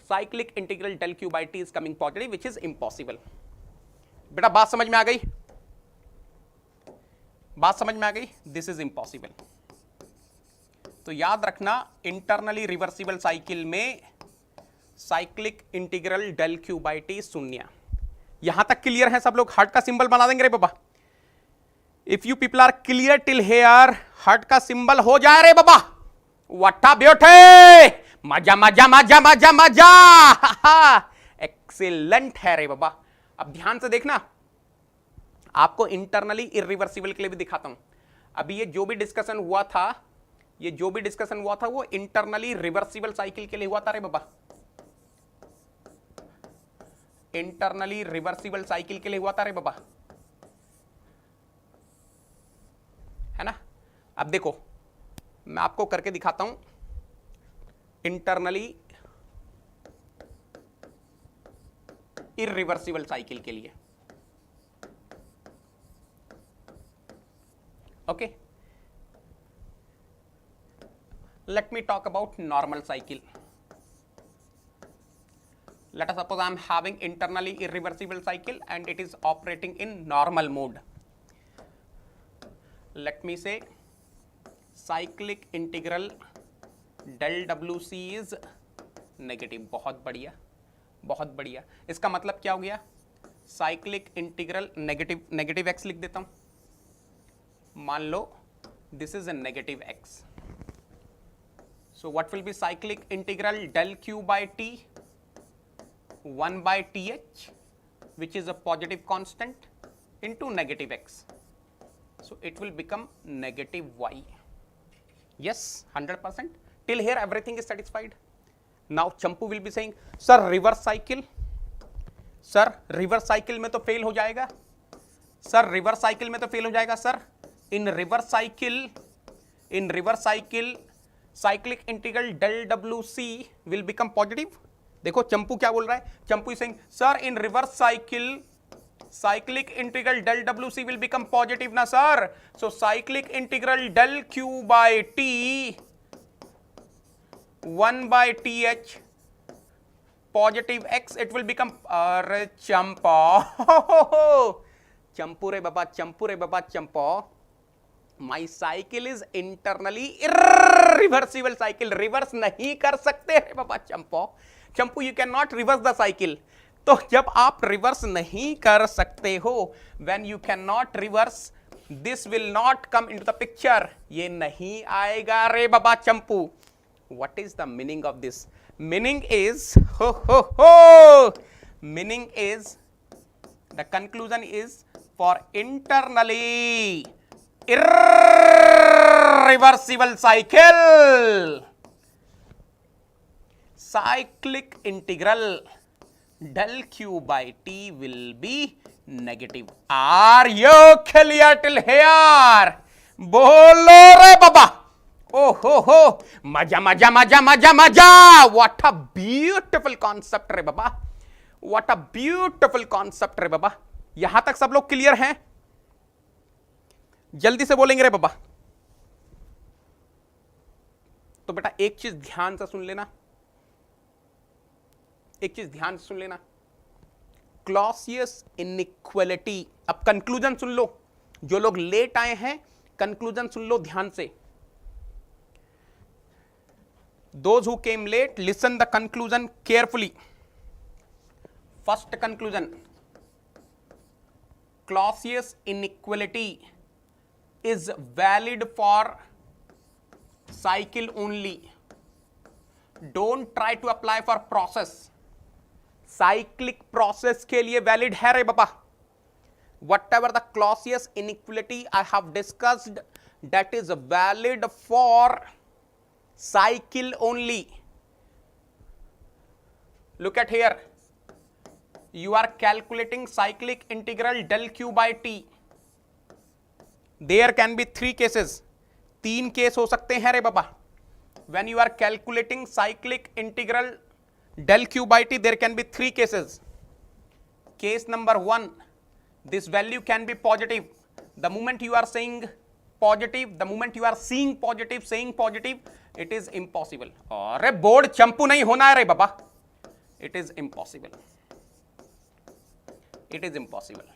cyclic integral del Q by T is coming positive, which is impossible. बेटा बात समझ में आ गई? This is impossible. तो याद रखना, इंटरनली रिवर्सिबल साइकिल में cyclic integral del Q by T शून्य. यहां तक क्लियर है सब लोग? हार्ट का सिंबल बना देंगे रे बाबा. If you people are clear till here, heart का सिंबल हो जाए रे बाबा. वट्टा ब्यूटी, मजा मजा मजा मजा मजा. एक्सीलेंट है रे बाबा. अब ध्यान से देखना, आपको इंटरनली इरिवर्सिबल के लिए भी दिखाता हूं. अभी ये जो भी डिस्कशन हुआ था वो इंटरनली रिवर्सिबल साइकिल के लिए हुआ था रे बाबा. इंटरनली रिवर्सिबल साइकिल के लिए हुआ था रे बाबा, है ना. अब देखो मैं आपको करके दिखाता हूं इंटरनली इरिवर्सिबल साइकिल के लिए। Okay, let me talk about normal cycle. Let us suppose I am having internally irreversible cycle and it is operating in normal mode. Let me say cyclic integral del WC is negative. बहुत बढ़िया, बहुत बढ़िया। इसका मतलब क्या हो गया? Cyclic integral negative x लिख देता हूं। मान लो this is a negative x. So what will be cyclic integral del q by t 1 by th, which is a positive constant, into negative x. So it will become negative y. Yes, 100%. Till here everything is satisfied. Now Champu will be saying, sir reverse cycle. Sir reverse cycle में तो fail हो जाएगा. Sir reverse cycle में तो fail हो जाएगा. Sir in reverse cycle cyclic integral del WC will become positive. देखो चंपू क्या बोल रहा है? चंपू is saying, sir in reverse cycle cyclic integral del WC will become positive ना sir. So cyclic integral del Q by T 1 by TH positive x, it will become अरे चंपा चंपू रे बाबा, चंपू रे बाबा, चंपा। My cycle is internally irreversible cycle. Reverse नहीं कर सकते हैं बाबा चंपो। चंपू you can not reverse the cycle. तो जब आप रिवर्स नहीं कर सकते हो, when you cannot reverse, this will not come into the picture. ये नहीं आएगा रे बाबा चंपू। What is the meaning of this? Meaning is meaning is the conclusion is for internally irreversible cycle, cyclic integral del q by t will be negative. Are you clear till here? बोलो रे बाबा। ओ हो मजा मजा मजा मजा मजा। What a beautiful concept रे बाबा, what a beautiful concept रे बाबा। यहां तक सब लोग क्लियर हैं? जल्दी से बोलेंगे रे बाबा। तो बेटा एक चीज ध्यान से सुन लेना, एक चीज ध्यान से सुन लेना। क्लॉसियस इनइक्वालिटी, अब कंक्लूजन सुन लो। जो लोग लेट आए हैं कंक्लूजन सुन लो ध्यान से। Those who came late, listen the conclusion carefully. First conclusion, Clausius inequality is valid for cycle only. Don't try to apply for process. Cyclic process के लिए valid है रे बाबा। Whatever the Clausius inequality I have discussed, that is valid for cycle only. Look at here. You are calculating cyclic integral del q by t. There can be three cases. तीन case हो सकते हैं रे बाबा। When you are calculating cyclic integral del q by t, there can be three cases. Case number one, this value can be positive. The moment you are saying positive, the moment you are seeing positive, saying positive, it is impossible. अरे board चंपू नहीं होना है रे बाबा। It is impossible. It is impossible.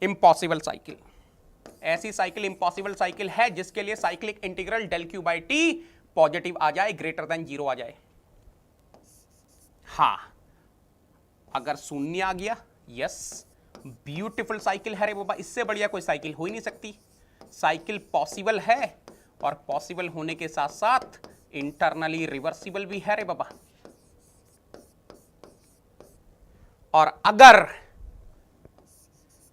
Impossible cycle. ऐसी cycle impossible cycle है जिसके लिए cyclic integral del Q by T positive आ जाए, ग्रेटर देन 0 आ जाए। हां, अगर शून्य आ गया, यस, ब्यूटीफुल साइकिल है रे बाबा। इससे बढ़िया कोई साइकिल हो ही नहीं सकती। साइकिल पॉसिबल है और पॉसिबल होने के साथ साथ इंटरनली रिवर्सिबल भी है रे बाबा। और अगर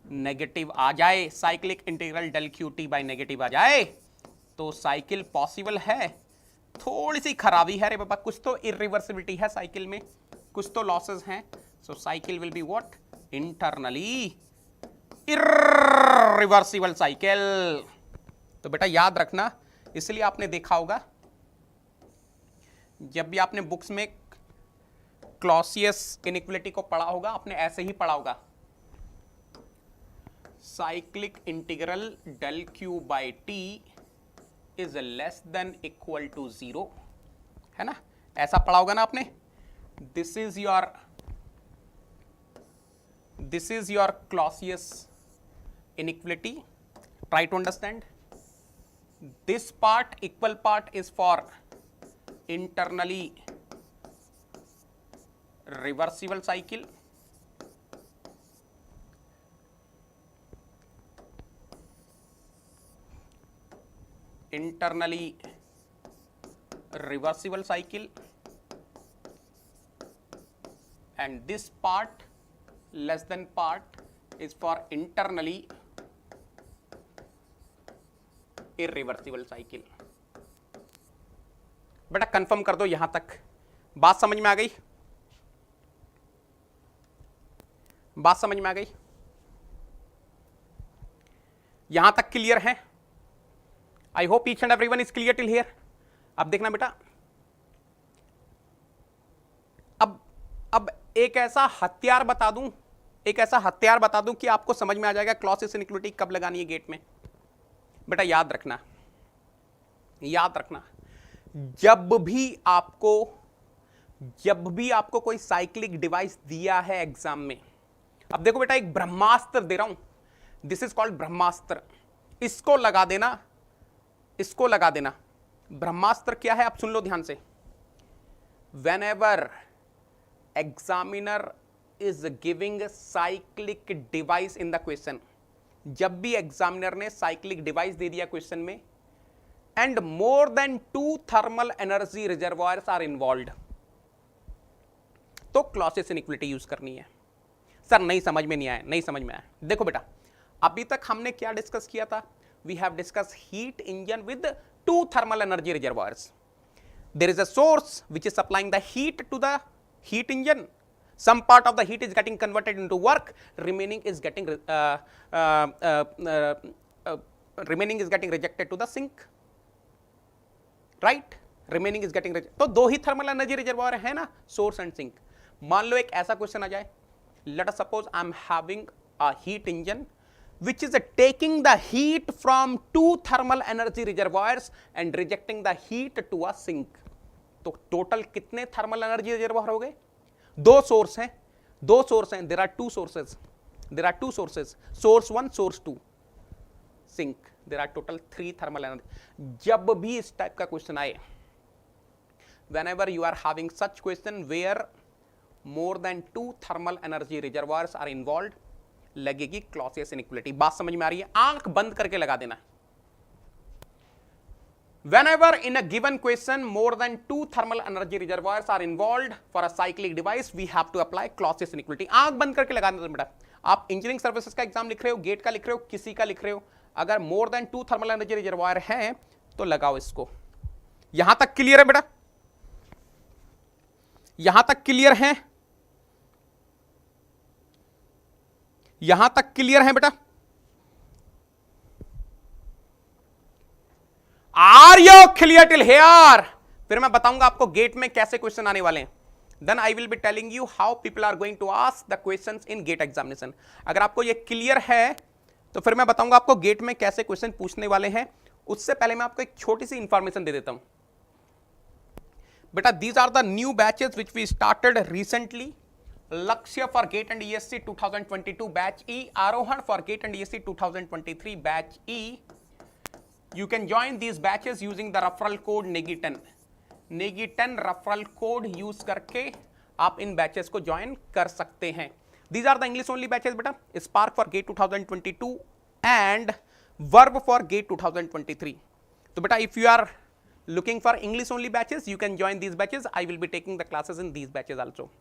नेगेटिव आ जाए, cyclic integral del Q T by negative आ जाए, तो साइकिल पॉसिबल है। थोड़ी सी खराबी है रे बाबा, कुछ तो इरिवर्सिबिलिटी है साइकिल में, कुछ तो लॉसेस हैं। So cycle will be what? Internally irreversible cycle. तो बेटा याद रखना, इसलिए आपने देखा होगा जब भी आपने बुक्स में क्लॉसियस इनइक्वलिटी को पढ़ा होगा आपने, ऐसे ही पढ़ा होगा, cyclic integral del Q by T is less than equal to 0, है ना, ऐसा पढ़ा होगा ना आपने। This is your Clausius inequality. Try to understand. This part, equal part, is for internally reversible cycle. Internally reversible cycle, and this part, less than part, is for internally irreversible cycle. बेटा confirm कर दो, यहां तक बात समझ में आ गई? बात समझ में आ गई? यहां तक क्लियर है? I hope each and everyone is clear till here. अब देखना बेटा, अब एक ऐसा हथियार बता दूं, कि आपको समझ में आ जाएगा क्लॉसियस इनइक्वलिटी कब लगानी है गेट में। बेटा याद रखना, जब भी आपको कोई साइक्लिक डिवाइस दिया है एग्जाम में, अब देखो बेटा एक ब्रह्मास्त्र दे रहा हूं, दिस इज कॉल्ड ब्रह्मास्त्र, इसको लगा देना। ब्रह्मास्त्र क्या है आप सुन लो ध्यान से। whenever examiner is giving cyclic device in the question, जब भी एग्जामिनर ने साइक्लिक डिवाइस दे दिया क्वेश्चन में, and more than 2 thermal energy reservoirs are involved, तो क्लॉसियस इनइक्वलिटी यूज करनी है। सर नहीं समझ में आया। देखो बेटा अभी तक हमने क्या डिस्कस किया था? We have discuss heat engine with 2 thermal energy reservoirs. There is a source which is supplying the heat to the heat engine. Some part of the heat is getting converted into work, remaining is getting rejected to the sink, right? Remaining is getting rejected. तो 2 ही thermal energy reservoir है ना, source and sink. मान लो एक ऐसा question आ जाए, let us suppose I am having a heat engine which is taking the heat from 2 thermal energy reservoirs and rejecting the heat to a sink. तो total कितने thermal energy reservoir हो गए? 2 source हैं। There are 2 sources, source 1, source 2, sink. There are total 3 thermal energy. जब भी इस type का question आए, whenever you are having such question where more than 2 thermal energy reservoirs are involved, लगेगी Clausius inequality. बात समझ में आ रही है? आंख बंद करके लगा देना। Whenever in a given question more than 2 thermal energy reservoirs are involved for a cyclic device, we have to apply Clausius inequality. आंख बंद करके लगा देना बेटा। आप इंजीनियरिंग सर्विसेज का एग्जाम लिख रहे हो, गेट का लिख रहे हो, किसी का लिख रहे हो, अगर मोर देन 2 थर्मल एनर्जी रिजर्वायर हैं तो लगाओ इसको। यहां तक क्लियर है बेटा? यहां तक क्लियर है? यहां तक क्लियर है बेटा? Are you clear till here? फिर मैं बताऊंगा आपको गेट में कैसे क्वेश्चन आने वाले हैं। Then I will be telling you how people are going to ask the questions in GATE examination. अगर आपको ये क्लियर है तो फिर मैं बताऊंगा आपको गेट में कैसे क्वेश्चन पूछने वाले हैं। उससे पहले मैं आपको एक छोटी सी इंफॉर्मेशन दे देता हूं बेटा। These are the new batches which we started recently. Lakshya for GATE and ESC 2022 batch E, Arohan for GATE and ESC 2023 batch E. You can join these batches using the referral code NEGI10. NEGI10 referral code use करके आप इन batches को join कर सकते हैं। These are the English only batches बेटा, Spark for GATE 2022 and Verb for GATE 2023. तो बेटा if you are looking for English only batches, you can join these batches. I will be taking the classes in these batches also.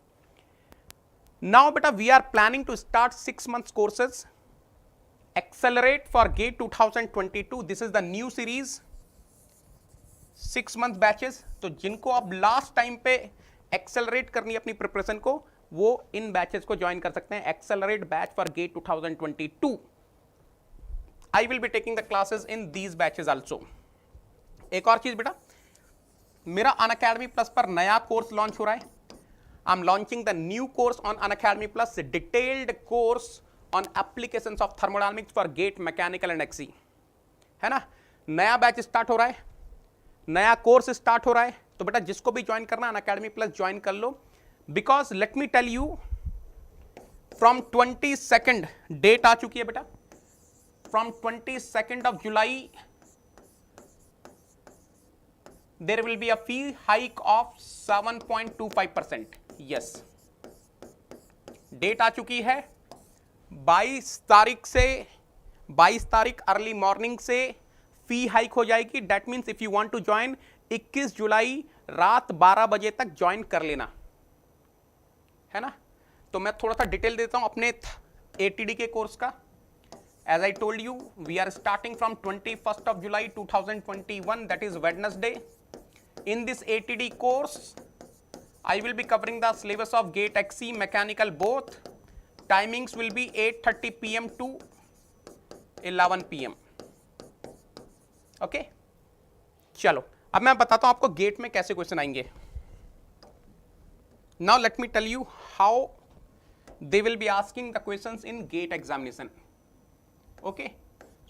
Now बेटा we are planning to start 6 months courses. Accelerate for GATE 2022. This is the new series, 6 month batches. तो जिनको अब last time पे accelerate करनी है अपनी preparation को, वो इन बैचेस को ज्वाइन कर सकते हैं। Accelerate batch for GATE 2022. I will be taking the classes in these batches also. एक और चीज बेटा, मेरा अनअकैडमी प्लस पर नया कोर्स लॉन्च हो रहा है। I'm launching the new course on Unacademy Plus, a detailed course on applications of thermodynamics for gate mechanical and XE, है ना. नया बैच स्टार्ट हो रहा है, नया कोर्स स्टार्ट हो रहा है, तो बेटा जिसको भी ज्वाइन करना अनअकैडमी प्लस ज्वाइन कर लो. Because let me tell you, from 22 date आ चुकी है बेटा. From 22 of July there will be a fee hike of 7.25%. yes, date आ चुकी है. 22 तारीख अर्ली मॉर्निंग से फी हाइक हो जाएगी. That means if you want to join 21 जुलाई रात 12 बजे तक ज्वाइन कर लेना, है ना. तो मैं थोड़ा सा डिटेल देता हूं अपने ATD के कोर्स का. As I told you, we are starting from 21st of July 2021, that is Wednesday. In this ATD course, I will be covering the syllabus of GATE XE mechanical both. Timings will be 8:30 PM to 11 PM. Okay? चलो, अब मैं बताता हूं आपको gate में कैसे question आएंगे. Now let me tell you how they will be asking the questions in GATE examination. Okay,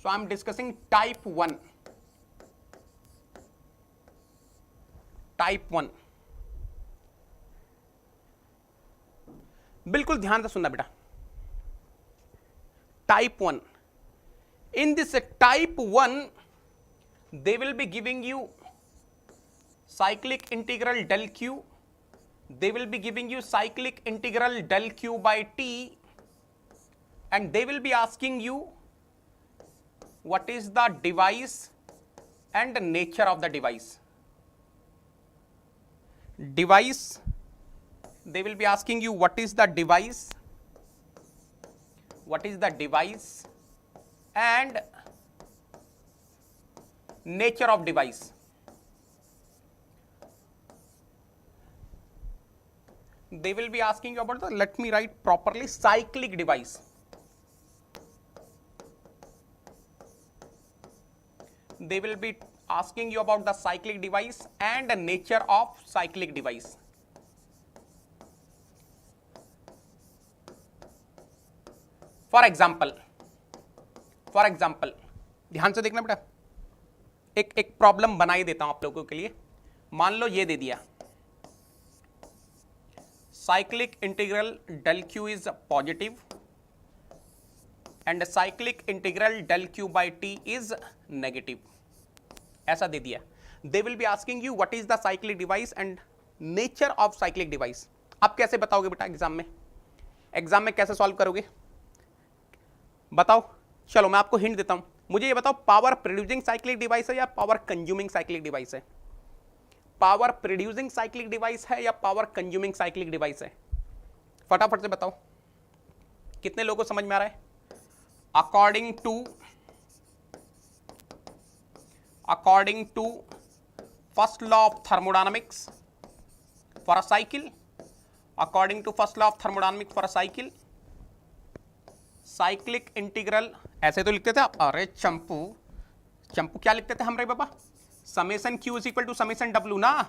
so I'm discussing type 1. Type 1. बिल्कुल ध्यान से सुनना बेटा. Type 1. In this type 1, they will be giving you cyclic integral del Q. They will be giving you cyclic integral del Q by T, and they will be asking you what is the device and the nature of the device. Device, they will be asking you what is the device, and nature of device. They will be asking you about the, let me write properly, cyclic device. They will be asking you about the cyclic device and the nature of cyclic device. For example, ध्यान से देखना बेटा, एक problem बनाई देता हूं आप लोगों के लिए. मान लो ये दे दिया, cyclic integral del Q is positive and cyclic integral del Q by T is negative. ऐसा दे दिया. They will be asking you what is the cyclic device and nature of cyclic device. आप कैसे बताओगे बेटा एग्जाम में कैसे solve करोगे बताओ. चलो मैं आपको हिंट देता हूं. मुझे ये बताओ, पावर प्रोड्यूसिंग साइक्लिक डिवाइस है या पावर कंज्यूमिंग साइक्लिक डिवाइस है? पावर प्रोड्यूसिंग साइक्लिक डिवाइस है या पावर कंज्यूमिंग साइक्लिक डिवाइस है? फटाफट से बताओ, कितने लोगों को समझ में आ रहा है? According to first law of thermodynamics for a cycle, cyclic integral, ऐसे तो लिखते थे आप. अरे चंपू क्या लिखते थे हम रे बाबा? Summation Q is equal to summation W ना.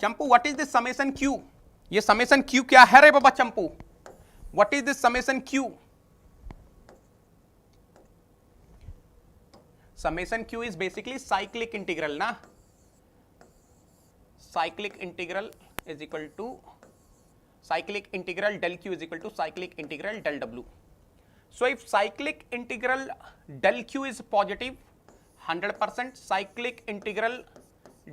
चंपू what is this summation Q? ये समेशन Q क्या है रे बाबा चंपू? What is this summation Q? Summation Q is basically cyclic integral ना. Cyclic integral is equal to cyclic integral del Q is equal to cyclic integral del W. So if cyclic integral del Q is positive 100%, cyclic integral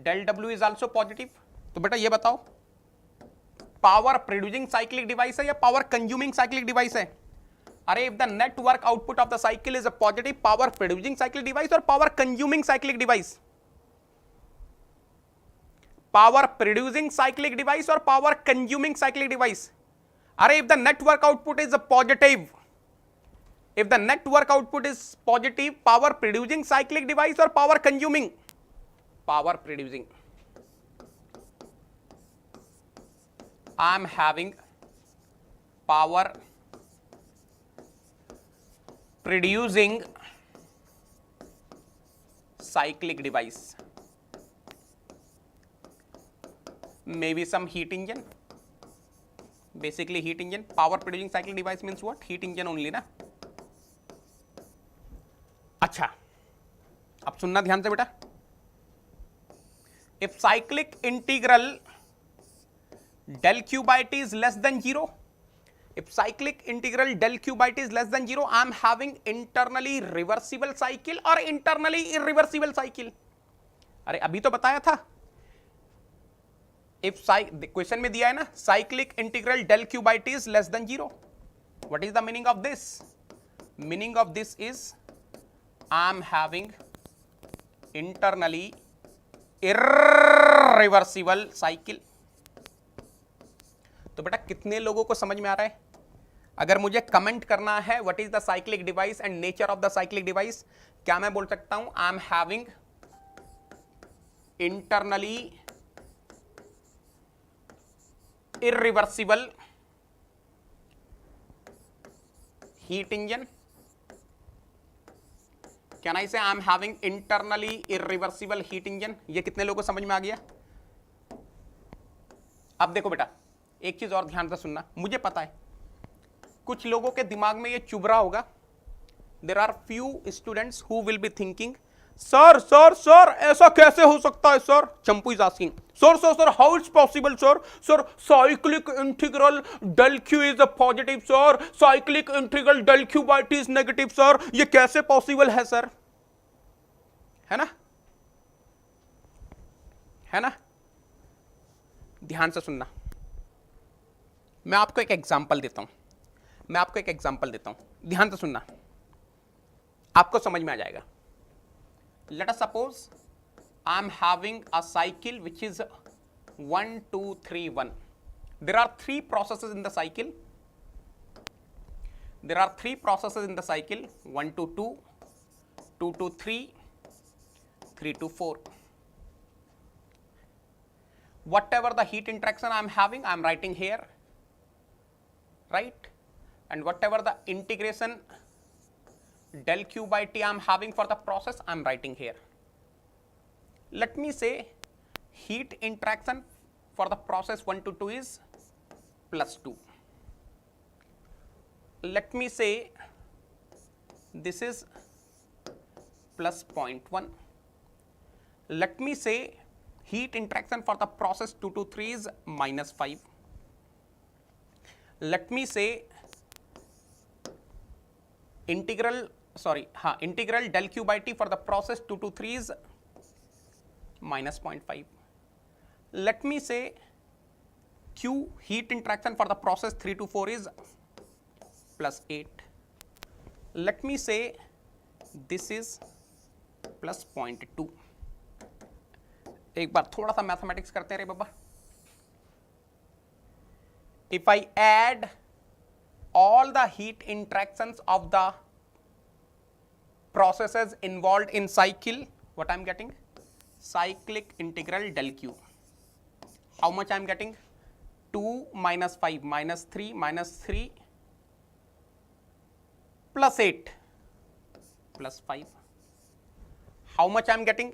del W is also positive. तो बेटा ये बताओ, power producing cyclic device है या power consuming cyclic device है? अरे if the network output of the cycle is a positive, power producing cyclic device और power consuming cyclic device? Power producing cyclic device और पावर कंज्यूमिंग साइक्लिक डिवाइस. अरे if the network output is positive, power producing cyclic device और power consuming? Power producing. I am having power producing cyclic device, maybe some heat engine, basically heat engine. Power producing cycle device means what? Heat engine only ना. अच्छा, अब सुनना ध्यान से बेटा. If cyclic integral del q by t is less than 0, if cyclic integral del q by t is less than 0, I am having internally reversible cycle or internally irreversible cycle. अरे अभी तो बताया था. इफ क्वेश्चन में दिया है ना, cyclic integral del q by t is less than 0. What is the meaning of this? Meaning of this is I am having internally irreversible cycle. तो बेटा कितने लोगों को समझ में आ रहा है? अगर मुझे कमेंट करना है what is the cyclic device and nature of the cyclic device, क्या मैं बोल सकता हूं? I am having internally irreversible heat engine. Can I say I am having internally irreversible heat engine? ये कितने लोगों को समझ में आ गया? अब देखो बेटा, एक चीज और ध्यान से सुनना. मुझे पता है कुछ लोगों के दिमाग में ये चुभ रहा होगा. There are few students who will be thinking, sir sir sir ऐसा कैसे हो सकता है sir? Champu is asking, sir sir sir how it's possible sir? Sir cyclic integral del q is a positive sir, cyclic integral del q by t is negative sir, ये कैसे possible है sir? है ना, है ना. ध्यान से सुनना, मैं आपको एक एग्जांपल देता हूं. ध्यान से सुनना, आपको समझ में आ जाएगा. Let us suppose I am having a cycle which is 1 2 3 1. There are three processes in the cycle. 1 to 2, 2 to 3, 3 to 4. Whatever the heat interaction I am having, I am writing here, right? And whatever the integration del q by t I am having for the process, I am writing here. Let me say heat interaction for the process 1 to 2 is plus 2. Let me say this is plus 0.1. Let me say heat interaction for the process 2 to 3 is minus 5. Let me say integral del q by t for the process 2 to 3 is minus 0.5. Let me say q heat interaction for the process 3 to 4 is plus 8. Let me say this is plus 0.2. एक बार थोड़ा सा mathematics करते रहे बाबा. If I add all the heat interactions of the processes involved in cycle, what I am getting? Cyclic integral del q. How much I am getting? 2 minus 5 minus 3 minus 3 plus 8 plus 5. How much I am getting?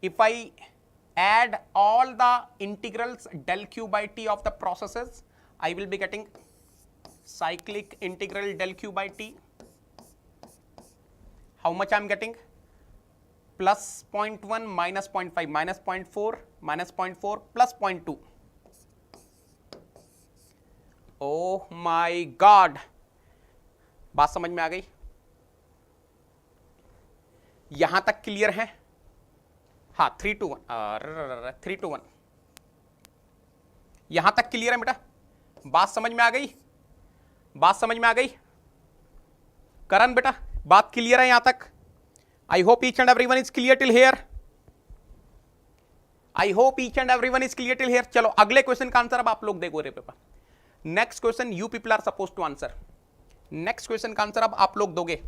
If I add all the integrals del q by t of the processes, I will be getting cyclic integral del q by t. How much I am getting? Plus 0.1 minus 0.5 minus 0.4 minus 0.4 plus 0.2. Oh my God! बात समझ में आ गई? यहां तक clear है? हाँ 3 to 1 3 to 1. यहां तक क्लियर है बेटा? बात समझ में आ गई? बात समझ में आ गई? करण बेटा बात क्लियर है यहां तक? आई hope each and everyone is clear till here. I hope each and everyone is clear till here. चलो अगले क्वेश्चन का आंसर अब आप लोग देखो रे paper. Next question you people are suppose to answer. Next question का आंसर अब आप लोग दोगे.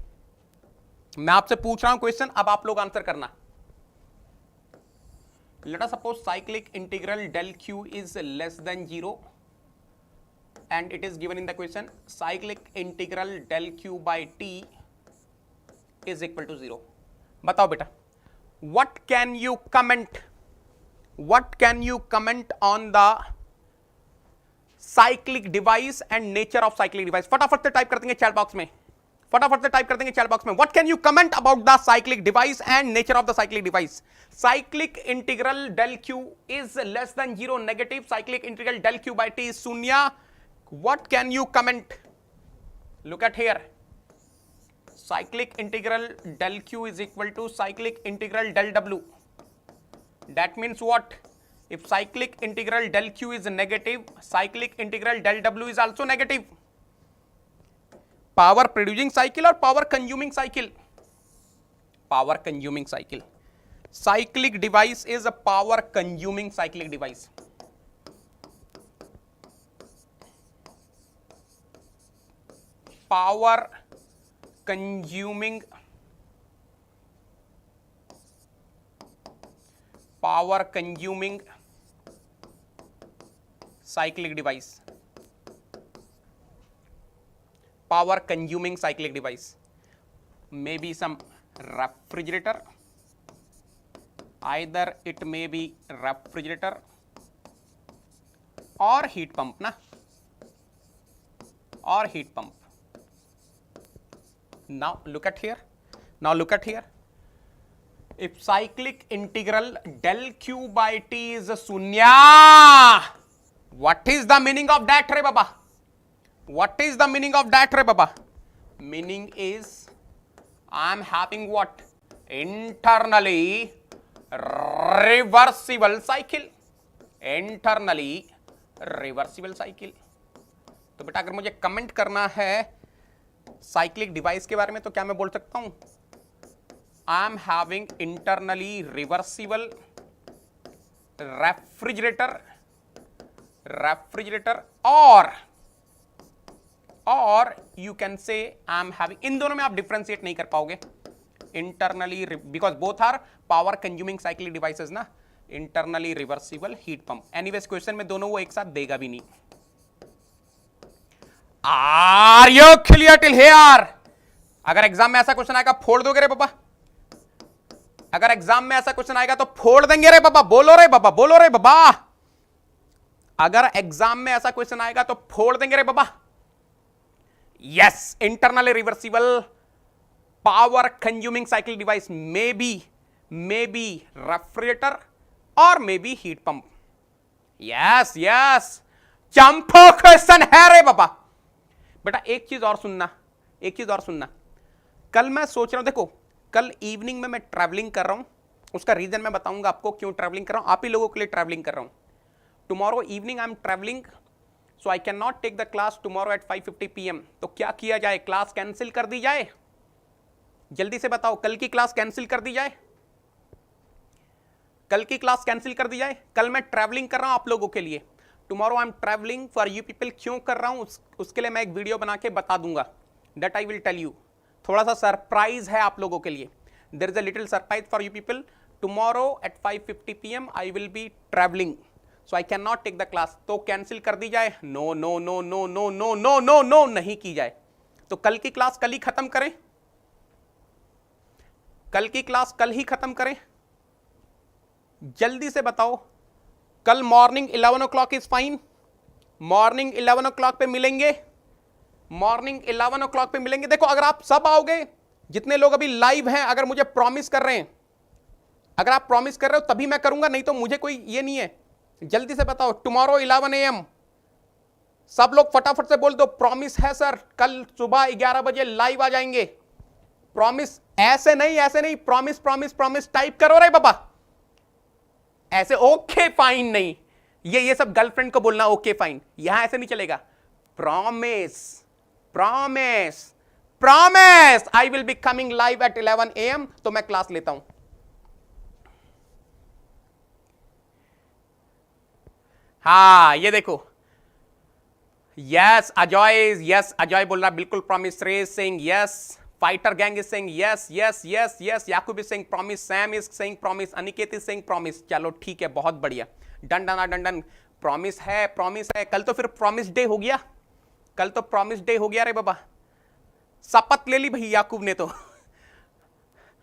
मैं आपसे पूछ रहा हूं क्वेश्चन, अब आप लोग आंसर करना. Let us suppose cyclic integral del q is less than 0 and it is given in the question cyclic integral del q by t is equal to 0. बताओ बेटा, what can you comment on the cyclic device and nature of cyclic device. फटाफट से type कर देंगे chat box में, फटाफट से type कर देंगे चैट बॉक्स में। What can you comment about the cyclic device and nature of the cyclic device? Cyclic integral del Q is less than 0 negative, cyclic integral del Q by T is शून्य। What can you comment? Look at here, cyclic integral del q is equal to cyclic integral del w. That means what? If cyclic integral del q is negative, cyclic integral del w is also negative. Power producing cycle or power consuming cycle? Power consuming cycle. Cyclic device is a power consuming cyclic device. Power consuming cyclic device. Power consuming cyclic device. Maybe some refrigerator. Either it may be refrigerator or heat pump na, or heat pump. Now look at here, now look at here. If cyclic integral del q by t is shunya, what is the meaning of that re baba? What is the meaning of that re baba? Meaning is I am having what? Internally reversible cycle. Internally reversible cycle. तो बेटा अगर मुझे comment करना है cyclic device के बारे में तो क्या मैं बोल सकता हूं? I am having internally reversible refrigerator और you can say I am having, इन दोनों में आप डिफरेंशिएट नहीं कर पाओगे internally, because both are power consuming cyclic devices ना, internally reversible heat pump. Anyways question में दोनों वो एक साथ देगा भी नहीं। Are you clear till here? अगर एग्जाम में ऐसा क्वेश्चन आएगा फोड़ दोगे रे बाबा? अगर एग्जाम में ऐसा क्वेश्चन आएगा तो फोड़ देंगे रे बाबा? बोलो रे बाबा, बोलो रे बाबा। अगर एग्जाम में ऐसा क्वेश्चन आएगा तो फोड़ देंगे रे बाबा? Yes, internally reversible power consuming cycle device may be refrigerator और may be heat pump. Yes yes, चंपो क्वेश्चन है रे बाबा। बेटा एक चीज और सुनना, कल मैं सोच रहा हूं, देखो कल इवनिंग में मैं ट्रैवलिंग कर रहा हूं, उसका रीजन मैं बताऊंगा आपको क्यों ट्रैवलिंग कर रहा हूं, आप ही लोगों के लिए ट्रैवलिंग कर रहा हूं। Tomorrow evening I am travelling, so I can not take the class tomorrow at 5:50 PM। तो क्या किया जाए? क्लास कैंसिल कर दी जाए? जल्दी से बताओ, कल की क्लास कैंसिल कर दी जाए? कल की क्लास कैंसिल कर दी जाए? कल मैं ट्रैवलिंग कर रहा हूं आप लोगों के लिए, tomorrow I am travelling for you people. क्यों कर रहा हूं उसके लिए मैं एक वीडियो बना के बता दूंगा, that I will tell you. थोड़ा सा सरप्राइज है आप लोगों के लिए, there is a little surprise for you people. Tomorrow at 5:50 PM I will be travelling, so I can not take the class. तो कैंसिल कर दी जाए? No no no no no no no no no, नहीं की जाए। तो कल की क्लास कल ही खत्म करें, कल की क्लास कल ही खत्म करें। जल्दी से बताओ, कल morning 11 o'clock is fine? Morning 11 o'clock पे मिलेंगे, मॉर्निंग 11 o'clock पे मिलेंगे। देखो अगर आप सब आओगे, जितने लोग अभी लाइव हैं, अगर मुझे प्रॉमिस कर रहे हैं, अगर आप प्रॉमिस कर रहे हो तभी मैं करूंगा, नहीं तो मुझे कोई ये नहीं है। जल्दी से बताओ, टुमारो 11 AM, सब लोग फटाफट से बोल दो प्रॉमिस है सर, कल सुबह 11 बजे लाइव आ जाएंगे। प्रॉमिस, ऐसे नहीं, प्रॉमिस प्रॉमिस प्रॉमिस टाइप करो रे बाबा। ऐसे ओके फाइन नहीं, ये सब गर्लफ्रेंड को बोलना ओके फाइन, यहां ऐसे नहीं चलेगा। Promise promise promise, I will be coming live at 11 AM। तो मैं क्लास लेता हूं। हाँ ये देखो, यस अजय बोल रहा बिल्कुल प्रॉमिस। रेज saying yes, fighter gang is saying yes yes yes yes, Yakub is saying promise, Sam is saying promise, Aniket is saying promise. चलो ठीक है, बहुत बढ़िया, डन। प्रॉमिस है। कल तो फिर प्रॉमिस डे हो गया, कल तो प्रॉमिस डे हो गया रे बाबा। शपथ ले ली भाई याकूब ने तो,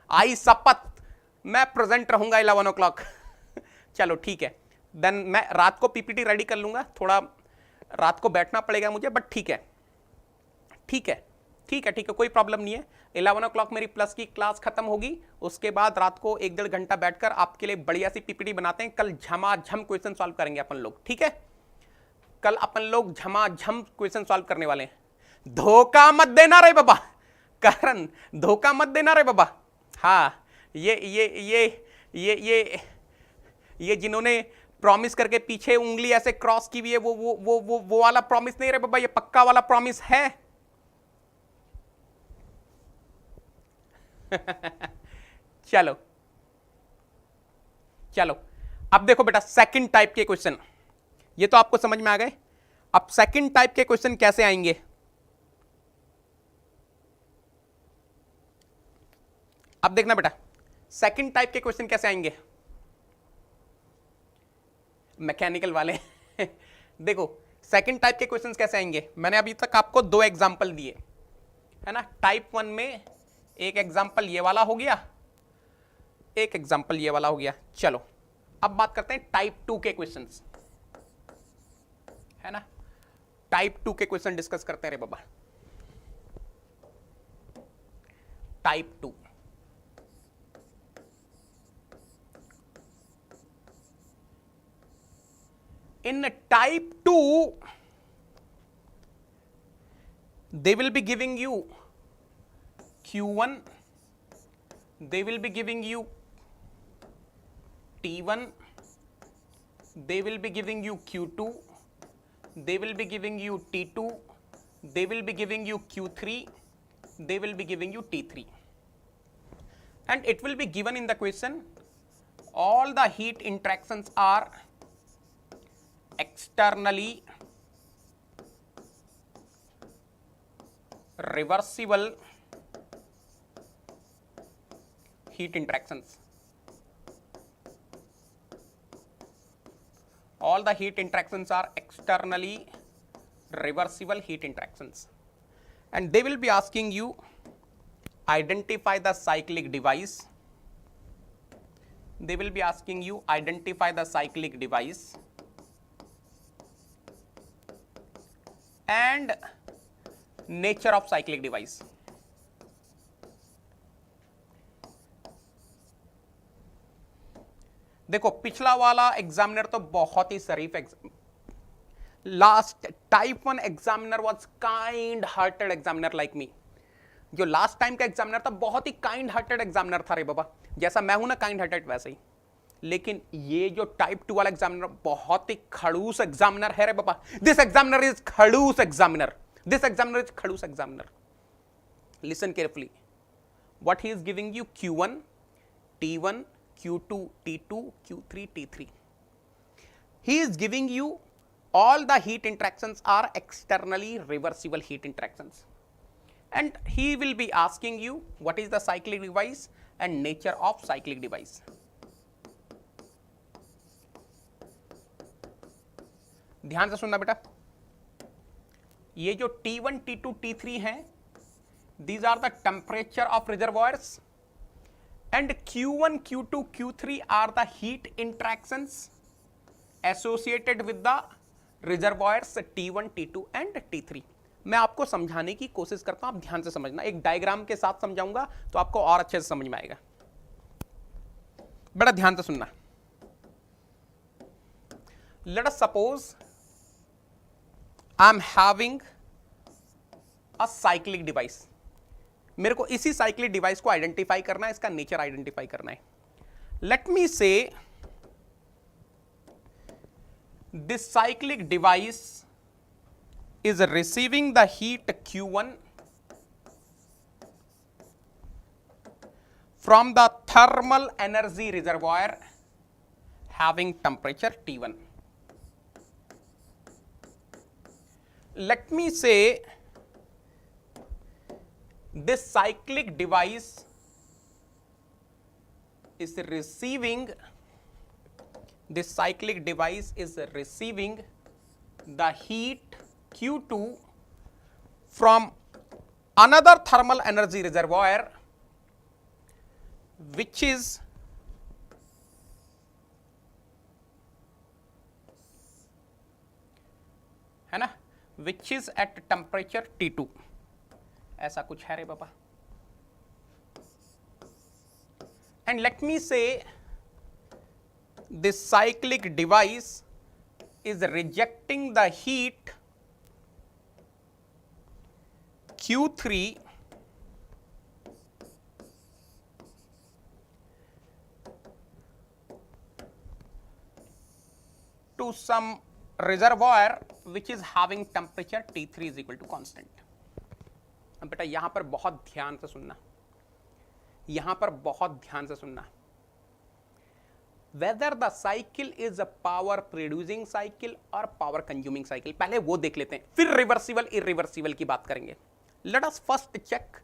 आई शपथ, मैं प्रेजेंट रहूंगा 11 o'clock। चलो ठीक है, देन मैं रात को पीपीटी रेडी कर लूंगा, थोड़ा रात को बैठना पड़ेगा मुझे, बट ठीक है ठीक है ठीक है ठीक है, कोई प्रॉब्लम नहीं है। 11 o'clock मेरी प्लस की क्लास खत्म होगी, उसके बाद रात को 1-1.5 घंटा बैठकर आपके लिए बढ़िया सी पीपीटी बनाते हैं। कल झमाझम क्वेश्चन सॉल्व करेंगे अपन लोग, ठीक है? कल अपन लोग झमाझम क्वेश्चन सॉल्व करने वाले हैं। धोखा मत देना रे बाबा, करण धोखा मत देना रे बाबा। हाँ, ये जिन्होंने प्रॉमिस करके पीछे उंगली ऐसे क्रॉस की हुई है, वो वाला प्रॉमिस नहीं रे बाबा, ये पक्का वाला प्रॉमिस है। चलो चलो, अब देखो बेटा सेकंड टाइप के क्वेश्चन, ये तो आपको समझ में आ गए। अब सेकंड टाइप के क्वेश्चन कैसे आएंगे? अब देखना बेटा सेकंड टाइप के क्वेश्चन कैसे आएंगे, मैकेनिकल वाले। देखो सेकंड टाइप के क्वेश्चंस कैसे आएंगे, मैंने अभी तक आपको 2 एग्जांपल दिए है ना। टाइप 1 में एक एग्जांपल ये वाला हो गया, एक एग्जांपल ये वाला हो गया। चलो अब बात करते हैं टाइप 2 के क्वेश्चंस, है ना। टाइप 2 के क्वेश्चन डिस्कस करते हैं रे बाबा। Type 2, in type 2 they will be giving you Q1, they will be giving you T1, they will be giving you Q2, they will be giving you T2, they will be giving you Q3, they will be giving you T3, and it will be given in the question all the heat interactions are externally reversible heat interactions. All the heat interactions are externally reversible heat interactions, and they will be asking you identify the cyclic device. They will be asking you identify the cyclic device and nature of cyclic device. देखो पिछला वाला examiner तो बहुत ही शरीफ last type 1 examiner was kind hearted examiner like me. जो last time का examiner था बहुत ही काइंड हार्टेड एग्जामिनर था रे बाबा, जैसा मैं हूं ना काइंड हार्टेड वैसे ही। लेकिन ये जो टाइप 2 वाला एग्जामिनर बहुत ही खड़ूस एग्जामिनर है रे बाबा। दिस एग्जामिनर इज खड़ूस एग्जामिनर, दिस एग्जामिनर इज खड़ूस examiner. Listen carefully, what he is giving you Q1, T1, Q2, T2, Q3, T3. He is giving you all the heat interactions are externally reversible heat interactions, and he will be asking you what is the cyclic device and nature of cyclic device. ध्यान से सुनना बेटा, ये जो T1, T2, T3 हैं, these are the temperature of reservoirs, and Q1, Q2, Q3 are the heat interactions associated with the reservoirs T1, T2 and T3. मैं आपको समझाने की कोशिश करता हूं, आप ध्यान से समझना। एक डायग्राम के साथ समझाऊंगा तो आपको और अच्छे से समझ में आएगा। बड़ा ध्यान से सुनना। Let us suppose I am having a cyclic device. मेरे को इसी साइक्लिक डिवाइस को आइडेंटिफाई करना है, इसका नेचर आइडेंटिफाई करना है। Late me say this cyclic device is receiving the heat Q1 from the thermal energy reservoir having temperature T1. Late me से this cyclic device is receiving the heat Q2 from another thermal energy reservoir which is है ना which is at temperature T2, ऐसा कुछ है रे बाबा। And let me say this cyclic device is rejecting the heat Q3 to some reservoir which is having temperature T3 is equal to constant। अब बेटा यहां पर बहुत ध्यान से सुनना, यहां पर बहुत ध्यान से सुनना। whether the cycle is a power producing cycle और power consuming cycle, पहले वो देख लेते हैं, फिर रिवर्सिबल इरिवर्सिबल की बात करेंगे। let us first check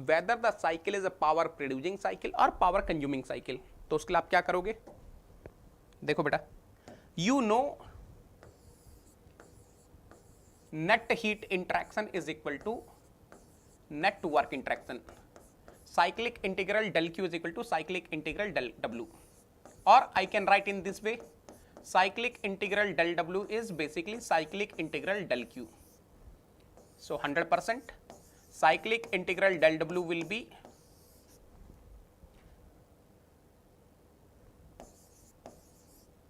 whether the cycle is a power producing cycle और power consuming cycle। तो उसके लिए आप क्या करोगे, देखो बेटा, you know net heat interaction is equal to net work interaction, cyclic integral del Q is equal to cyclic integral del W, or I can write in this way, cyclic integral del W is basically cyclic integral del Q, so 100% cyclic integral del W will be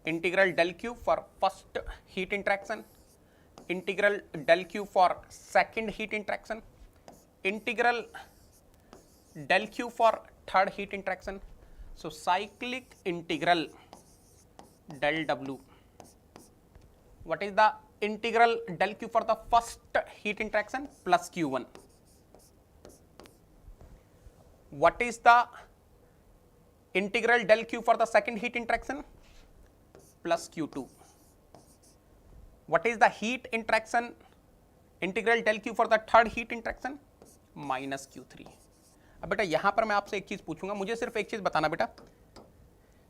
integral del Q for first heat interaction, integral del Q for second heat interaction, integral del Q for third heat interaction. So cyclic integral del W. What is the integral del Q for the first heat interaction? Plus Q1. What is the integral del Q for the second heat interaction? Plus Q2. What is the heat interaction integral del Q for the third heat interaction? Minus Q3. अब बेटा यहां पर मैं आपसे एक चीज पूछूंगा, मुझे सिर्फ एक चीज बताना बेटा,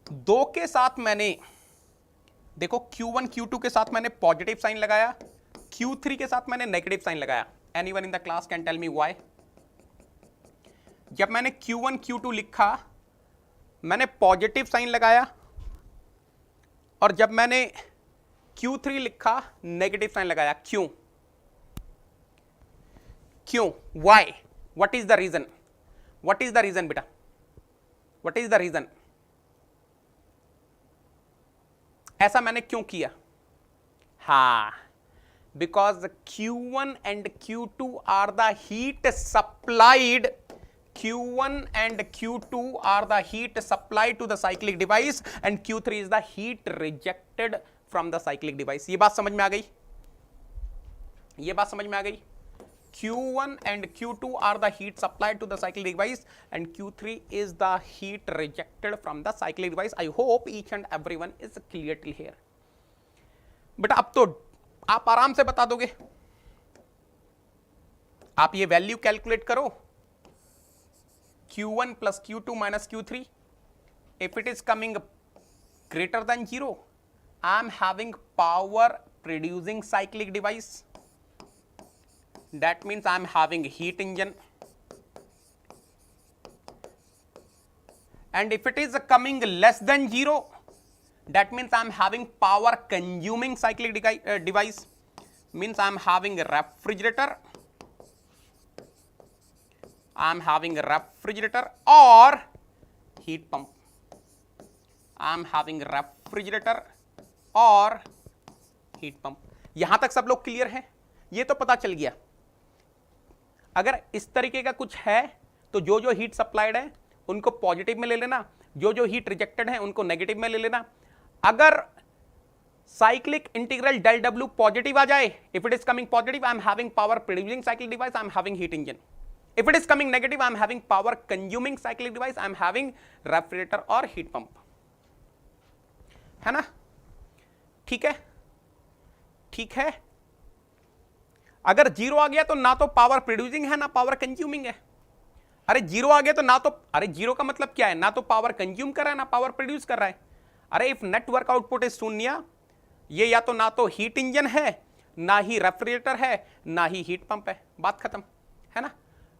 दो के साथ मैंने देखो Q1 Q2 के साथ मैंने पॉजिटिव साइन लगाया, Q3 के साथ मैंने नेगेटिव साइन लगाया। Anyone in the class can tell me why? जब मैंने Q1 Q2 लिखा मैंने पॉजिटिव साइन लगाया, और जब मैंने Q3 लिखा नेगेटिव साइन लगाया। क्यों? क्यों? Why? What is the reason? What is the reason बेटा? What is the reason? ऐसा मैंने क्यों किया? हा, because Q1 and Q2 are the heat supplied, Q1 and Q2 are the heat supplied to the cyclic device and Q3 is the heat rejected from the cyclic device। ये बात समझ में आ गई? ये बात समझ में आ गई? Q1 and Q2 are the heat supplied to the cyclic device and Q3 is the heat rejected from the cyclic device। I hope each and everyone is clear till here। बेटा अब तो आप आराम से बता दोगे, आप ये वैल्यू कैलकुलेट करो, Q1 plus Q2 minus Q3, if it is coming greater than 0, I am having power producing cyclic device, that means I am having heat engine, and if it is coming less than 0, that means I am having power consuming cyclic device, means I am having a refrigerator, I am having a refrigerator or heat pump, I am having refrigerator और heat pump. यहां तक सब लोग clear हैं? ये तो पता चल गया। अगर इस तरीके का कुछ है तो जो जो हीट सप्लाइड है उनको पॉजिटिव में ले लेना, जो जो हीट रिजेक्टेड है उनको नेगेटिव में ले लेना। अगर cyclic integral del W positive आ जाए, if it is coming positive I am having power producing cyclic device, I am having heat engine. If it is coming negative I am having power consuming cyclic device, I am having refrigerator और heat pump. है ना? ठीक है, ठीक है। अगर zero आ गया तो ना तो पावर प्रोड्यूसिंग है ना पावर कंज्यूमिंग है। अरे जीरो आ गया तो ना तो, अरे जीरो का मतलब क्या है? ना तो पावर कंज्यूम कर रहा है ना पावर प्रोड्यूस कर रहा है। अरे इफ नेटवर्क आउटपुट इज शून्य, ये या तो ना तो हीट इंजन है, ना ही रेफ्रिजरेटर है, ना ही हीट पंप है। बात खत्म, है ना?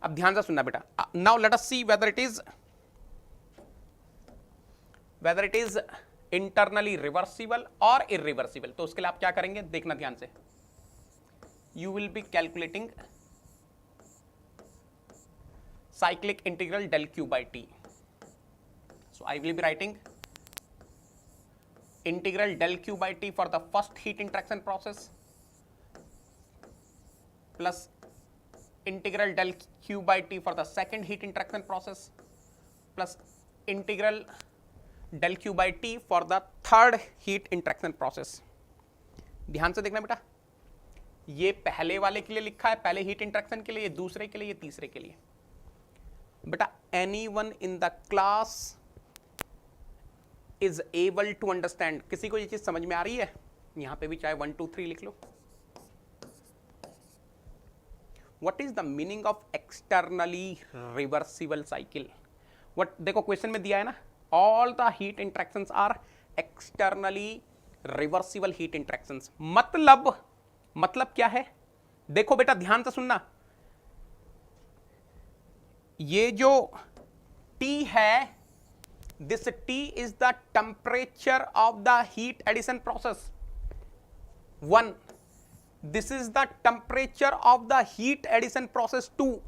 अब ध्यान से सुनना बेटा। Now let us see whether it is internally reversible और इरिवर्सिबल। तो उसके लिए आप क्या करेंगे, देखना ध्यान से। you will be calculating cyclic integral del q by t. So I will be writing integral del q by t for the first heat interaction process plus integral del q by t for the second heat interaction process plus integral del q by t for the third heat interaction process. ध्यान से देखना बेटा, ये पहले वाले के लिए लिखा है, पहले हीट इंटरेक्शन के लिए, ये दूसरे के लिए, ये तीसरे के लिए. बेटा anyone in the class is able to understand, किसी को ये चीज समझ में आ रही है? यहां पे भी चाहे 1 2 3 लिख लो. What is the meaning of externally reversible cycle? What, देखो क्वेश्चन में दिया है ना, all the heat interactions are externally reversible heat interactions. मतलब क्या है? देखो बेटा ध्यान से सुनना, ये जो T है, this T is the temperature of the heat addition process. 1. This is the temperature of the heat addition process. 2.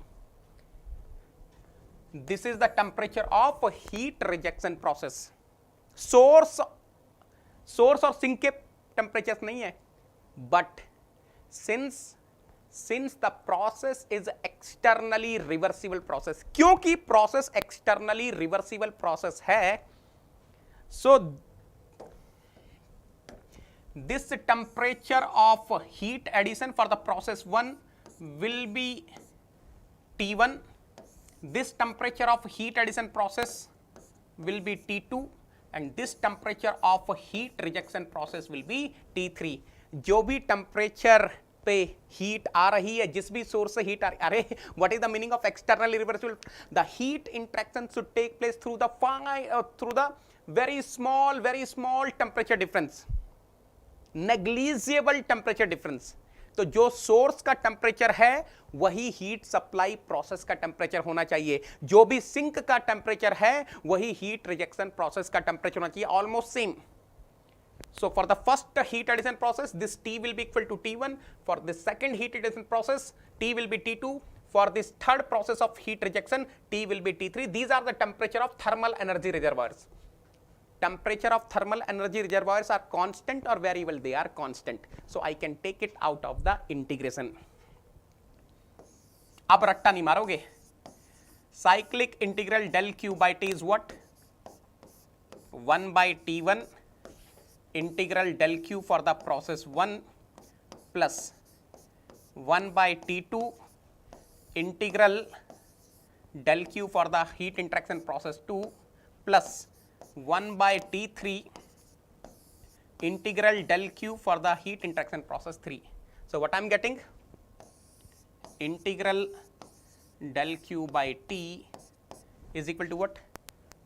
This is the temperature of heat rejection process. Source और सिंक के टेम्परेचर्स नहीं है, but since the process is externally reversible process, क्योंकि process externally reversible process है, so this temperature of heat addition for the process 1 will be T1, this temperature of heat addition process will be T2 and this temperature of heat rejection process will be T3. जो भी temperature पे heat आ रही है, जिस भी source से heat आ रही है, अरे what is the meaning of external reversible? The heat interaction should take place through the very small temperature difference, negligible temperature difference. तो जो सोर्स का टेम्परेचर है वही हीट सप्लाई प्रोसेस का टेम्परेचर होना चाहिए, जो भी सिंक का टेम्परेचर है वही हीट रिजेक्शन प्रोसेस का टेम्परेचर होना चाहिए, almost same. So for the first heat addition process, this T will be equal to T1. For the second heat addition process, T will be T2. For this third process of heat rejection, T will be T3. These are the temperature of thermal energy reservoirs. Temperature of thermal energy reservoirs are constant or variable? They are constant. So I can take it out of the integration. अब रट्टा नहीं मारोगे. Cyclic integral del Q by T is what? 1 by T1 integral del Q for the process 1 plus 1 by T2 integral del Q for the heat interaction process 2 plus 1 by T3 integral del Q for the heat interaction process 3. So what I am getting? Integral del Q by T is equal to what?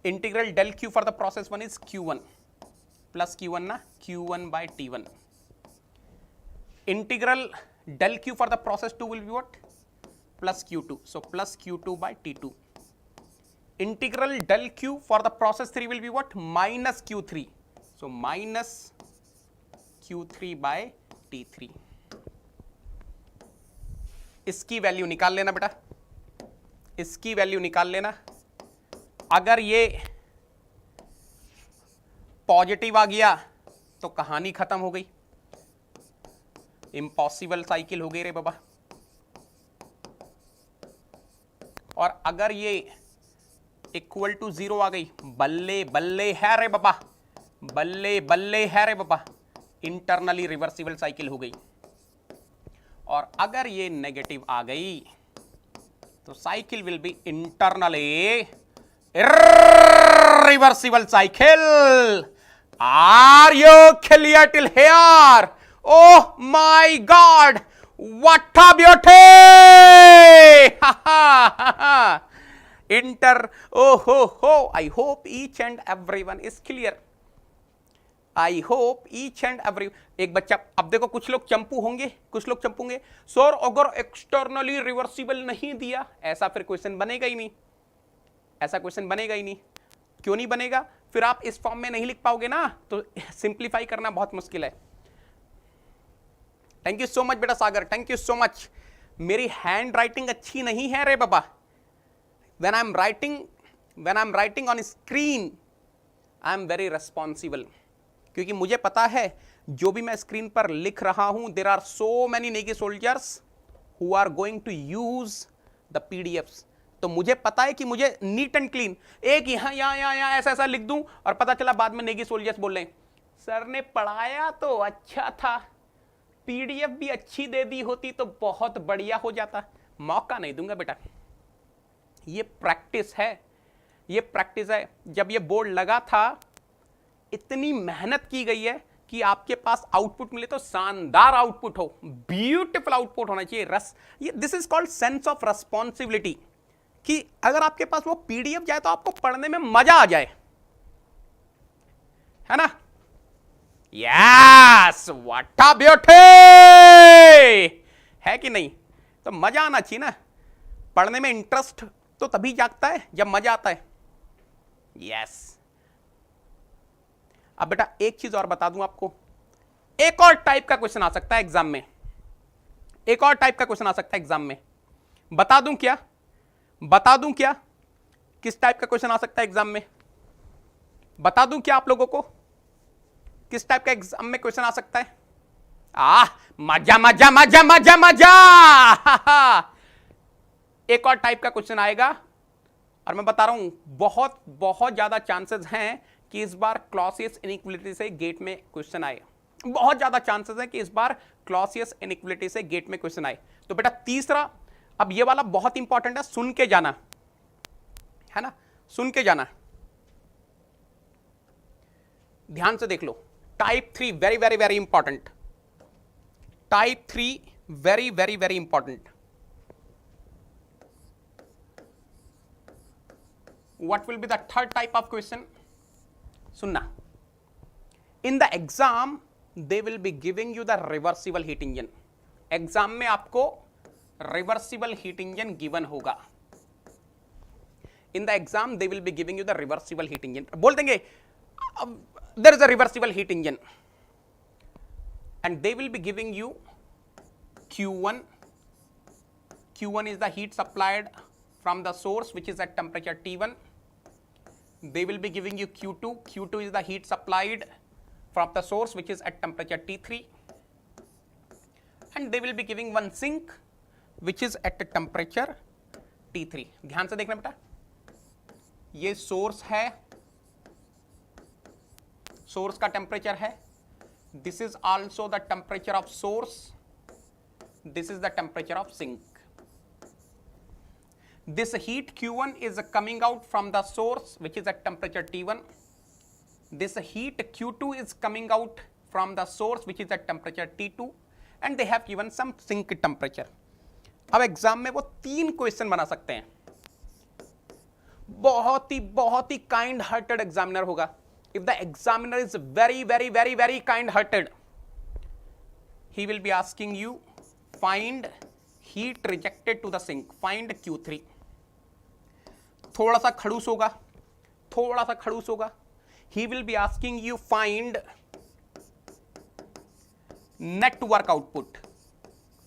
Integral del Q for the process 1 is Q1 plus Q1 na, Q1 by T1. Integral del Q for the process 2 will be what? Plus Q2. So plus Q2 by T2. Integral del Q for the process 3 will be what? Minus Q3. So minus Q3 by T3. इसकी value निकाल लेना बेटा, इसकी value निकाल लेना. अगर ये positive आ गया तो कहानी खत्म हो गई, इम्पॉसिबल साइकिल हो गई रे बाबा. और अगर ये इक्वल टू 0 आ गई, बल्ले बल्ले है रे बाबा, बल्ले बल्ले है रे बाबा, इंटरनली रिवर्सिबल साइकिल हो गई. और अगर ये नेगेटिव आ गई तो cycle will be internally reversible cycle. Are you clear till here? Oh my god, what a beauty! Inter, oh ho, I hope each and everyone is clear. I hope each and every. एक बच्चा, अब देखो कुछ लोग चंपू होंगे, कुछ लोग चंपूंगे, sir अगर एक्सटर्नली रिवर्सिबल नहीं दिया ऐसा फिर क्वेश्चन बनेगा ही नहीं, ऐसा क्वेश्चन बनेगा ही नहीं. क्यों नहीं बनेगा? फिर आप इस फॉर्म में नहीं लिख पाओगे ना, तो सिंप्लीफाई करना बहुत मुश्किल है. थैंक यू सो मच बेटा Sagar, thank you so much. मेरी हैंड राइटिंग अच्छी नहीं है रे बाबा। When I am writing on screen I am very responsible, क्योंकि मुझे पता है जो भी मैं स्क्रीन पर लिख रहा हूं, there are so many Negi soldiers who are going to use the PDFs. तो मुझे पता है कि मुझे नीट एंड क्लीन एक यहां ऐसा ऐसा लिख दूं और पता चला बाद में नेगी सोल्जर्स बोल रहे हैं सर ने पढ़ाया तो अच्छा था, पीडीएफ भी अच्छी दे दी होती तो बहुत बढ़िया हो जाता। मौका नहीं दूंगा बेटा, ये प्रैक्टिस है, ये प्रैक्टिस है। जब ये बोर्ड लगा था इतनी मेहनत की गई है कि आपके पास आउटपुट मिले तो शानदार आउटपुट हो, ब्यूटीफुल आउटपुट होना चाहिए। ये this is called sense of responsibility, कि अगर आपके पास वो पीडीएफ जाए तो आपको पढ़ने में मजा आ जाए, है ना। यस, व्हाट अ ब्यूटी, है कि नहीं। तो मजा आना चाहिए ना, पढ़ने में इंटरेस्ट तो तभी जागता है जब मजा आता है। यस। अब बेटा एक चीज और बता दूं आपको, एक और टाइप का क्वेश्चन आ सकता है एग्जाम में, एक और टाइप का क्वेश्चन आ सकता है एग्जाम में। बता दूं क्या, बता दूं क्या किस टाइप का क्वेश्चन आ सकता है एग्जाम में, बता दूं क्या आप लोगों को किस टाइप का एग्जाम में क्वेश्चन आ सकता है। मजा मजा मजा मजा मजा एक और टाइप का क्वेश्चन आएगा और मैं बता रहा हूं बहुत बहुत ज्यादा चांसेस हैं कि इस बार क्लॉसियस इनइक्वालिटी से गेट में क्वेश्चन आए, बहुत ज्यादा चांसेस है कि इस बार क्लॉसियस इनइक्वालिटी से गेट में क्वेश्चन आए। तो बेटा तीसरा, अब ये वाला बहुत इंपॉर्टेंट है, सुन के जाना, है ना, सुन के जाना, ध्यान से देख लो। Type 3 very very very important, type 3 very very very important. What will be the third type of question, सुनना। In the exam they will be giving you the reversible heat engine, exam में आपको reversible heat engine given होगा। इन the exam they will be giving you the reversible heat इंजन, बोल देंगे there is a reversible heat engine and they will be giving you Q1. Q1 is the heat supplied from the source which is at temperature T1. They will be giving you Q2. Q2 is the heat supplied from the source which is at temperature T3. And they will be giving one sink which is at a temperature T3. ध्यान से देखना बेटा, ये source है, source का temperature है, this is also the temperature of source, this is the temperature of sink. This heat Q1 is coming out from the source which is at temperature T1. This heat Q2 is coming out from the source which is at temperature T2 and they have given some sink temperature. अब exam में वो 3 question बना सकते हैं, बहुत ही kind hearted examiner होगा। If the examiner is very very very very kind hearted, he will be asking you find heat rejected to the sink, find Q3। थोड़ा सा खड़ूस होगा, थोड़ा सा खड़ूस होगा। he will be asking you find net work output,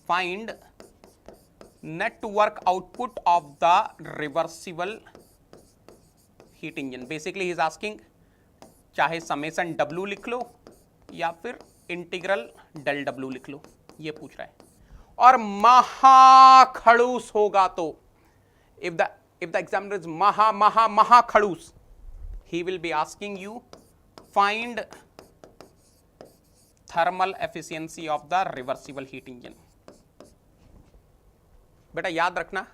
find net work output of the reversible heat engine। basically he is asking चाहे summation W लिख लो या फिर इंटीग्रल डेल W लिख लो, ये पूछ रहा है। और महा खड़ूस होगा तो if the examiner is महा खड़ूस, he will be asking you find thermal efficiency of the reversible heat engine। बेटा याद रखना,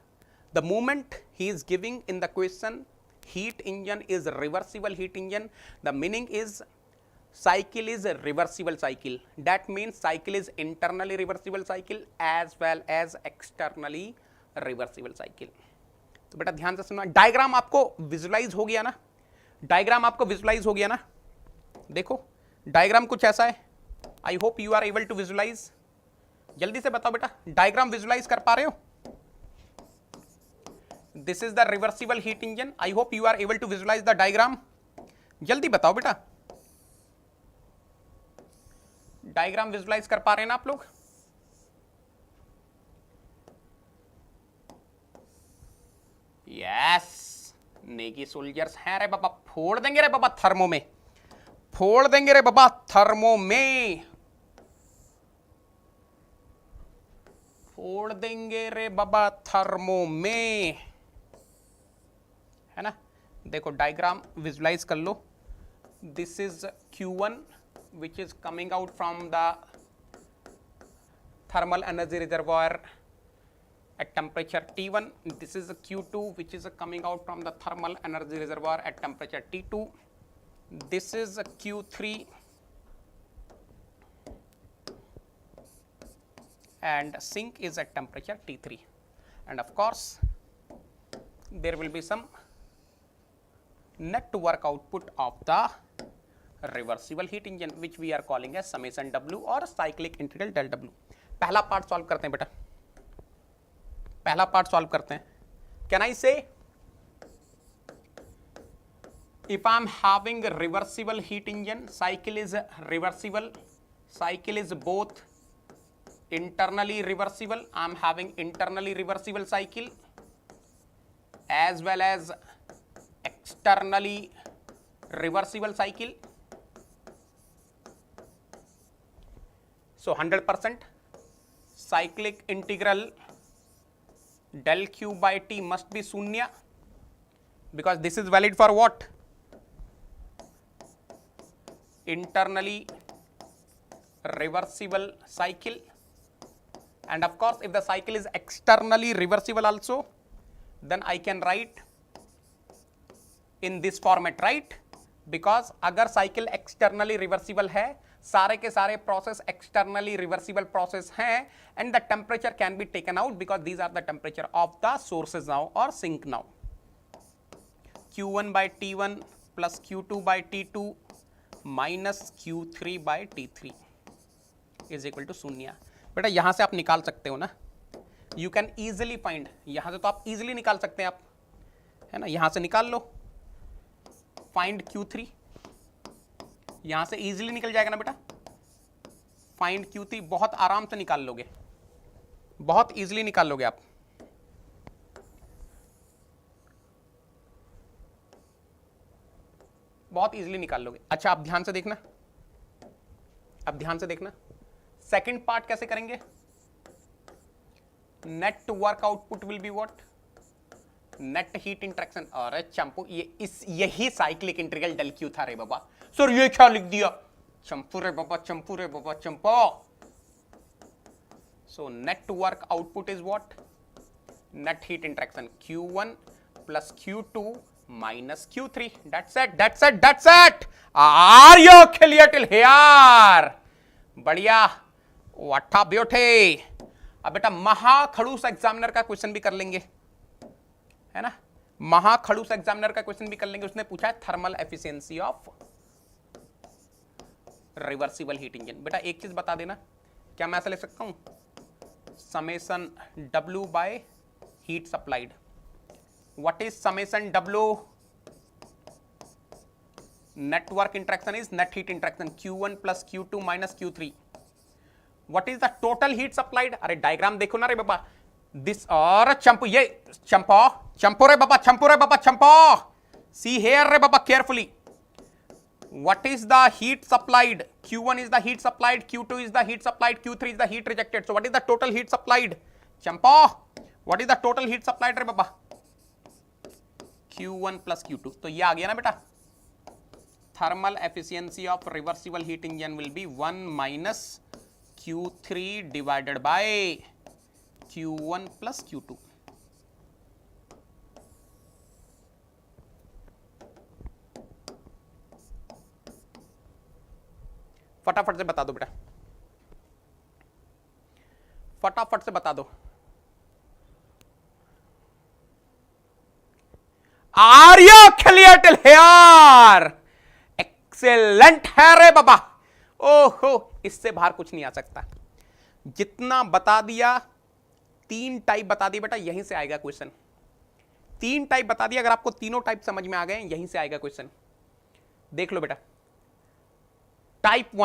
the moment he is giving in the question heat engine is reversible heat engine, the meaning is cycle is a reversible cycle. That means cycle is internally reversible cycle as well as externally reversible cycle। तो बेटा ध्यान से सुनना, diagram आपको visualise हो गया ना, diagram आपको विजुलाइज हो गया ना। देखो डायग्राम कुछ ऐसा है, I hope you are able to visualise. जल्दी से बताओ बेटा, डायग्राम विजुलाइज कर पा रहे हो? This is the reversible heat engine, I hope you are able to visualise the diagram. जल्दी बताओ बेटा, डायग्राम विजुलाइज कर पा रहे हैं ना आप लोग? नेगी सोल्जर्स हैं रे बाबा, फोड़ देंगे रे बाबा थर्मो में, फोड़ देंगे रे बाबा थर्मो में, फोड़ देंगे रे बाबा थर्मो में, है ना। देखो डायग्राम विजुलाइज कर लो, this is Q1 which is coming out from the thermal energy reservoir at temperature T1. This is Q2 which is coming out from the thermal energy reservoir at temperature T2. This is Q3 and sink is at temperature T3, and of course there will be some net work output of the reversible heat engine which we are calling as summation W और cyclic integral del W। पहला part solve करते हैं बेटा, पहला part solve करते हैं। Can I से if I am having reversible heat engine, cycle is reversible, cycle is both internally reversible, I am having internally reversible cycle as well as externally reversible cycle. So 100% cyclic integral del Q by T must be शून्य, because this is valid for what? Internally reversible cycle. And of course if the cycle is externally reversible also, then I can write in this format, right? Because अगर cycle externally reversible है, सारे के सारे process externally reversible process हैं, and the temperature can be taken out because these are the temperature of the sources now or sink now. Q1 by T1 plus Q2 by T2 minus Q3 by T3 is equal to शून्य। बेटा यहां से आप निकाल सकते हो ना, you can easily find, यहां से तो आप इजिली निकाल सकते हैं आप, है ना, यहां से निकाल लो, फाइंड Q3, यहां से इजिली निकल जाएगा ना बेटा, फाइंड Q3 बहुत आराम से निकाल लोगे, बहुत इजिली निकाल लोगे आप। बहुत इजिली निकाल लोगे। अच्छा आप ध्यान से देखना, अब ध्यान से देखना, सेकंड पार्ट कैसे करेंगे? Net work output will be what? Net heat interaction. अरे चंपू यही साइक्लिक इंटीग्रल डेल क्यू था रे बाबा। सर ये क्या लिख दिया? चंपू रे बाबा, चंपू रे बाबा, चंपू। So net work output is what? Net heat interaction Q1 plus Q2 minus Q3. That's it, that's it, that's it. Are you clear till here? बढ़िया, वाठा ब्योठे। अब बेटा महाखड़ूस एग्जामिनर का क्वेश्चन भी कर लेंगे, है ना, महाखड़ूस एग्जामिनर का क्वेश्चन भी कर लेंगे। उसने पूछा है thermal efficiency of reversible heat engine. बेटा एक चीज बता देना, क्या मैं ऐसा लिख सकता हूं, summation W by heat supplied. What is summation W? Network interaction is net heat interaction Q1 plus Q2 minus Q3. What is the total heat supplied? अरे डायग्राम देखो ना रे बाबा, दिस और चंपू, ये चंपो, चंपो रे बाबा, चंपो रे बाबा, चंपो। सी हेयर रे बाबा carefully. What is the heat supplied? Q1 is the heat supplied, Q2 is the heat supplied, Q3 is the heat rejected. So what is the total heat supplied? चंपो, what is the total heat supplied रे बाबा? Q1 plus Q2. तो ये आ गया ना बेटा, thermal efficiency of reversible heat engine will be 1 minus Q3 divided by Q1 plus Q2. फटाफट से बता दो बेटा, फटाफट से बता दो। Are you clear till here? Excellent है रे बाबा। ओहो, इससे बाहर कुछ नहीं आ सकता। जितना बता दिया, 3 टाइप बता दिए बेटा, यहीं से आएगा क्वेश्चन। 3 टाइप बता दिया, अगर आपको तीनों टाइप समझ में आ गए, यहीं से आएगा क्वेश्चन। देख लो बेटा, type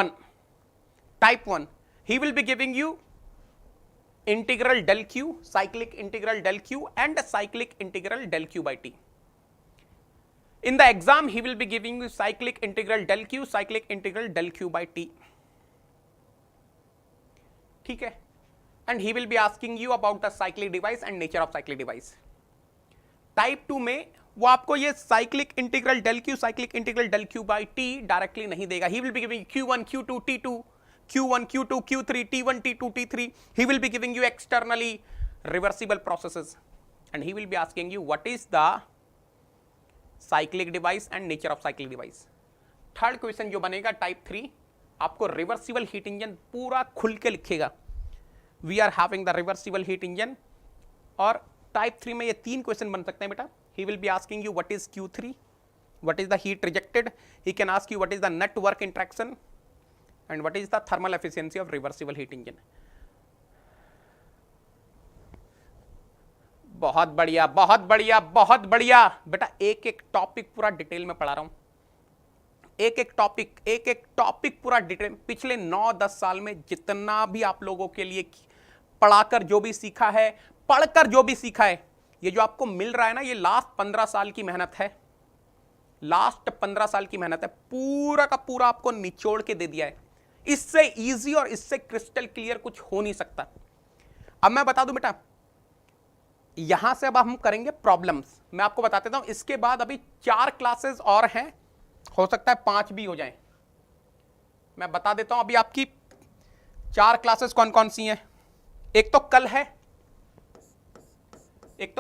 1, he will be giving you integral del Q, cyclic integral del Q and cyclic integral del Q by T. In the exam, he will be giving you cyclic integral del q, cyclic integral del q by t. ठीक है, and he will be asking you about the cyclic device and nature of cyclic device. Type 2 में वो आपको ये cyclic integral del q, cyclic integral del q by t directly नहीं देगा. He will be giving q1, q2, t2, q1, q2, q3, t1, t2, t3. He will be giving you externally reversible processes, and he will be asking you what is the cyclic device and nature of cyclic device. Third question जो बनेगा type 3, आपको reversible heat engine पूरा खुल के लिखेगा. We are having the reversible heat engine. और type 3 में ये 3 क्वेश्चन बन सकते हैं बेटा. He will be asking you what is Q3, what is the heat rejected. He can ask you what is the net work interaction and what is the thermal efficiency of reversible heat engine. बहुत बढ़िया, बहुत बढ़िया, बहुत बढ़िया बेटा. एक एक topic पूरा डिटेल में पढ़ा रहा हूं. एक एक टॉपिक पूरा डिटेल. पिछले 9-10 साल में जितना भी आप लोगों के लिए पढ़ाकर जो भी सीखा है, पढ़कर जो भी सीखा है, ये जो आपको मिल रहा है ना, ये लास्ट 15 साल की मेहनत है. लास्ट 15 साल की मेहनत है. पूरा का पूरा आपको निचोड़ के दे दिया है. इससे इजी और इससे क्रिस्टल क्लियर कुछ हो नहीं सकता. अब मैं बता दूं बेटा, यहां से अब हम करेंगे प्रॉब्लम्स. मैं आपको बता देता हूं. इसके बाद अभी 4 क्लासेस और हैं, हो सकता है 5 भी हो जाएं. मैं बता देता हूं अभी आपकी 4 क्लासेस कौन कौन सी हैं. एक तो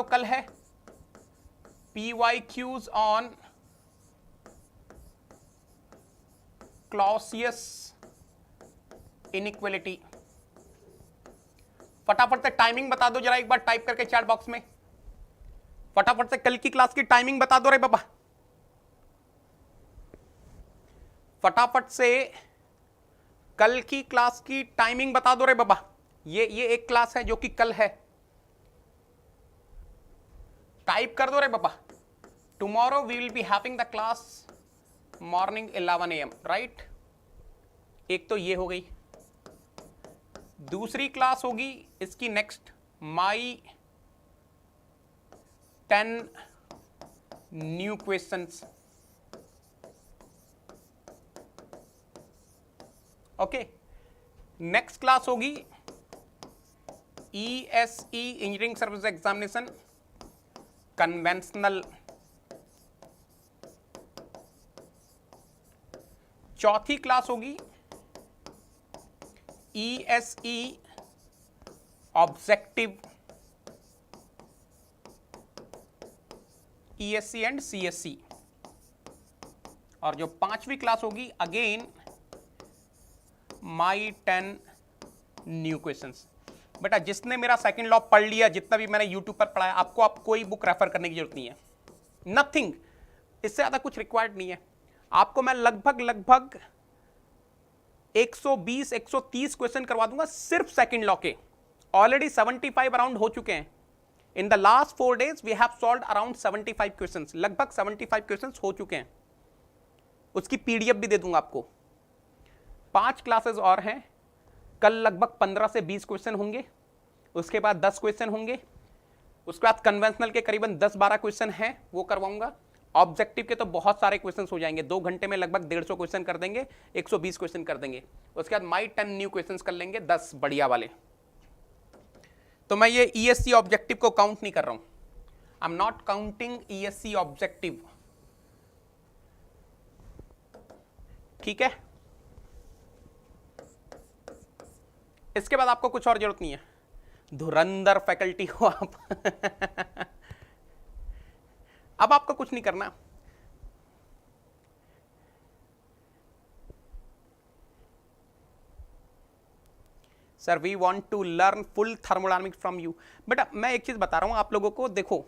कल है PYQs ऑन क्लॉसियस इनइक्वालिटी. फटाफट से टाइमिंग बता दो जरा एक बार टाइप करके चैट बॉक्स में. फटाफट से कल की क्लास की टाइमिंग बता दो रे बाबा. फटाफट से कल की क्लास की टाइमिंग बता दो रे बाबा. ये एक क्लास है जो कि कल है. टाइप कर दो रे बाबा. Tomorrow we will be having the class morning 11 AM, right. एक तो ये हो गई. दूसरी क्लास होगी इसकी नेक्स्ट माई 10 new questions. Okay. Next class होगी ESE engineering service examination conventional. चौथी क्लास होगी ESE objective, ESC and CSC. और जो 5वीं क्लास होगी अगेन माई 10 न्यू क्वेश्चंस. बेटा जिसने मेरा सेकंड लॉ पढ़ लिया, जितना भी मैंने यूट्यूब पर पढ़ाया, आपको आप कोई बुक रेफर करने की जरूरत नहीं है. नथिंग. इससे ज्यादा कुछ रिक्वायर्ड नहीं है. आपको मैं लगभग 120-130 क्वेश्चन करवा दूंगा सिर्फ सेकंड लॉ के. ऑलरेडी 75 अराउंड हो चुके हैं. In the last 4 days we have solved around 75 questions. लगभग 75 क्वेश्चंस हो चुके हैं. उसकी PDF भी दे दूंगा आपको. 5 क्लासेस और हैं. कल लगभग 15 से 20 क्वेश्चन होंगे. उसके बाद 10 क्वेश्चन होंगे. उसके बाद कन्वेंशनल के करीबन 10-12 क्वेश्चन हैं, वो करवाऊंगा. ऑब्जेक्टिव के तो बहुत सारे क्वेश्चन हो जाएंगे. 2 घंटे में लगभग 150 क्वेश्चन कर देंगे, 120 क्वेश्चन कर देंगे. उसके बाद माई 10 न्यू क्वेश्चन कर लेंगे, 10 बढ़िया वाले. तो मैं ये ESC ऑब्जेक्टिव को काउंट नहीं कर रहा हूं. I am not counting ESC objective. ठीक है. इसके बाद आपको कुछ और जरूरत नहीं है. धुरंधर फैकल्टी हो आप. अब आपको कुछ नहीं करना. Sir we want to learn full thermodynamics from you. बेटा मैं एक चीज बता रहा हूं आप लोगों को. देखो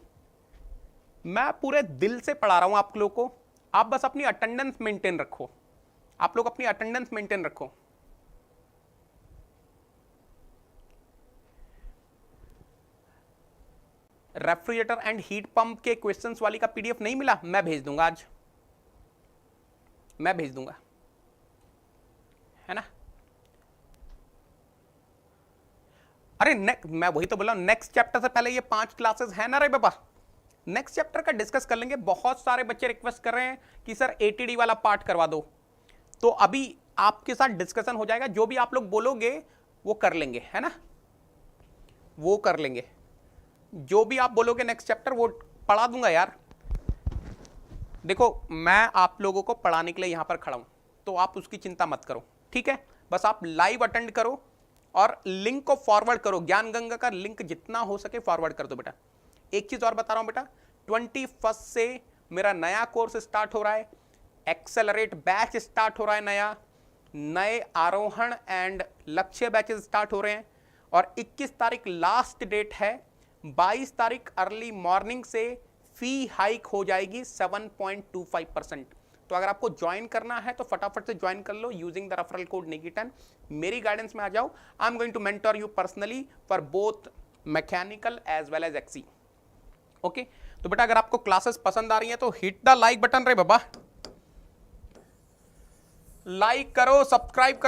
मैं पूरे दिल से पढ़ा रहा हूं आप लोगों को. आप बस अपनी अटेंडेंस मेंटेन रखो. आप लोग अपनी अटेंडेंस मेंटेन रखो. रेफ्रिजरेटर एंड हीट पंप के क्वेश्चंस वाली का PDF नहीं मिला, मैं भेज दूंगा आज. मैं भेज दूंगा, है ना. अरे मैं वही तो बोला, नेक्स्ट चैप्टर से पहले ये 5 क्लासेस है ना रे बाबा. नेक्स्ट चैप्टर का डिस्कस कर लेंगे। बहुत सारे बच्चे रिक्वेस्ट कर रहे हैं कि सर एटीडी वाला पार्ट करवा दो, तो अभी आपके साथ डिस्कशन हो जाएगा। जो भी आप लोग बोलोगे वो कर लेंगे, है ना, वो कर लेंगे। जो भी आप बोलोगे नेक्स्ट चैप्टर वो पढ़ा दूंगा यार। देखो मैं आप लोगों को पढ़ाने के लिए यहां पर खड़ा हूं, तो आप उसकी चिंता मत करो, ठीक है। बस आप लाइव अटेंड करो और लिंक को फॉरवर्ड करो। ज्ञान गंगा का लिंक जितना हो सके फॉरवर्ड कर दो बेटा। एक चीज और बता रहा हूं बेटा, 21 से मेरा नया कोर्स स्टार्ट हो रहा है, एक्सेलरेट बैच स्टार्ट हो रहा है, नए आरोहण एंड लक्ष्य बैचेस स्टार्ट हो रहे हैं, और 21 तारीख लास्ट डेट है। 22 तारीख अर्ली मॉर्निंग से फी हाइक हो जाएगी 7.25%। तो अगर आपको ज्वाइन करना है तो फटाफट से ज्वाइन कर लो यूजिंग द रेफरल कोड निकिटन। मेरी गाइडेंस में आ जाओ। I am going to mentor you personally for both mechanical as well as XE. Okay, तो बेटा अगर आपको क्लासेस पसंद आ रही हैं तो हिट द लाइक बटन रे बाबा, लाइक करो, सब्सक्राइब करो।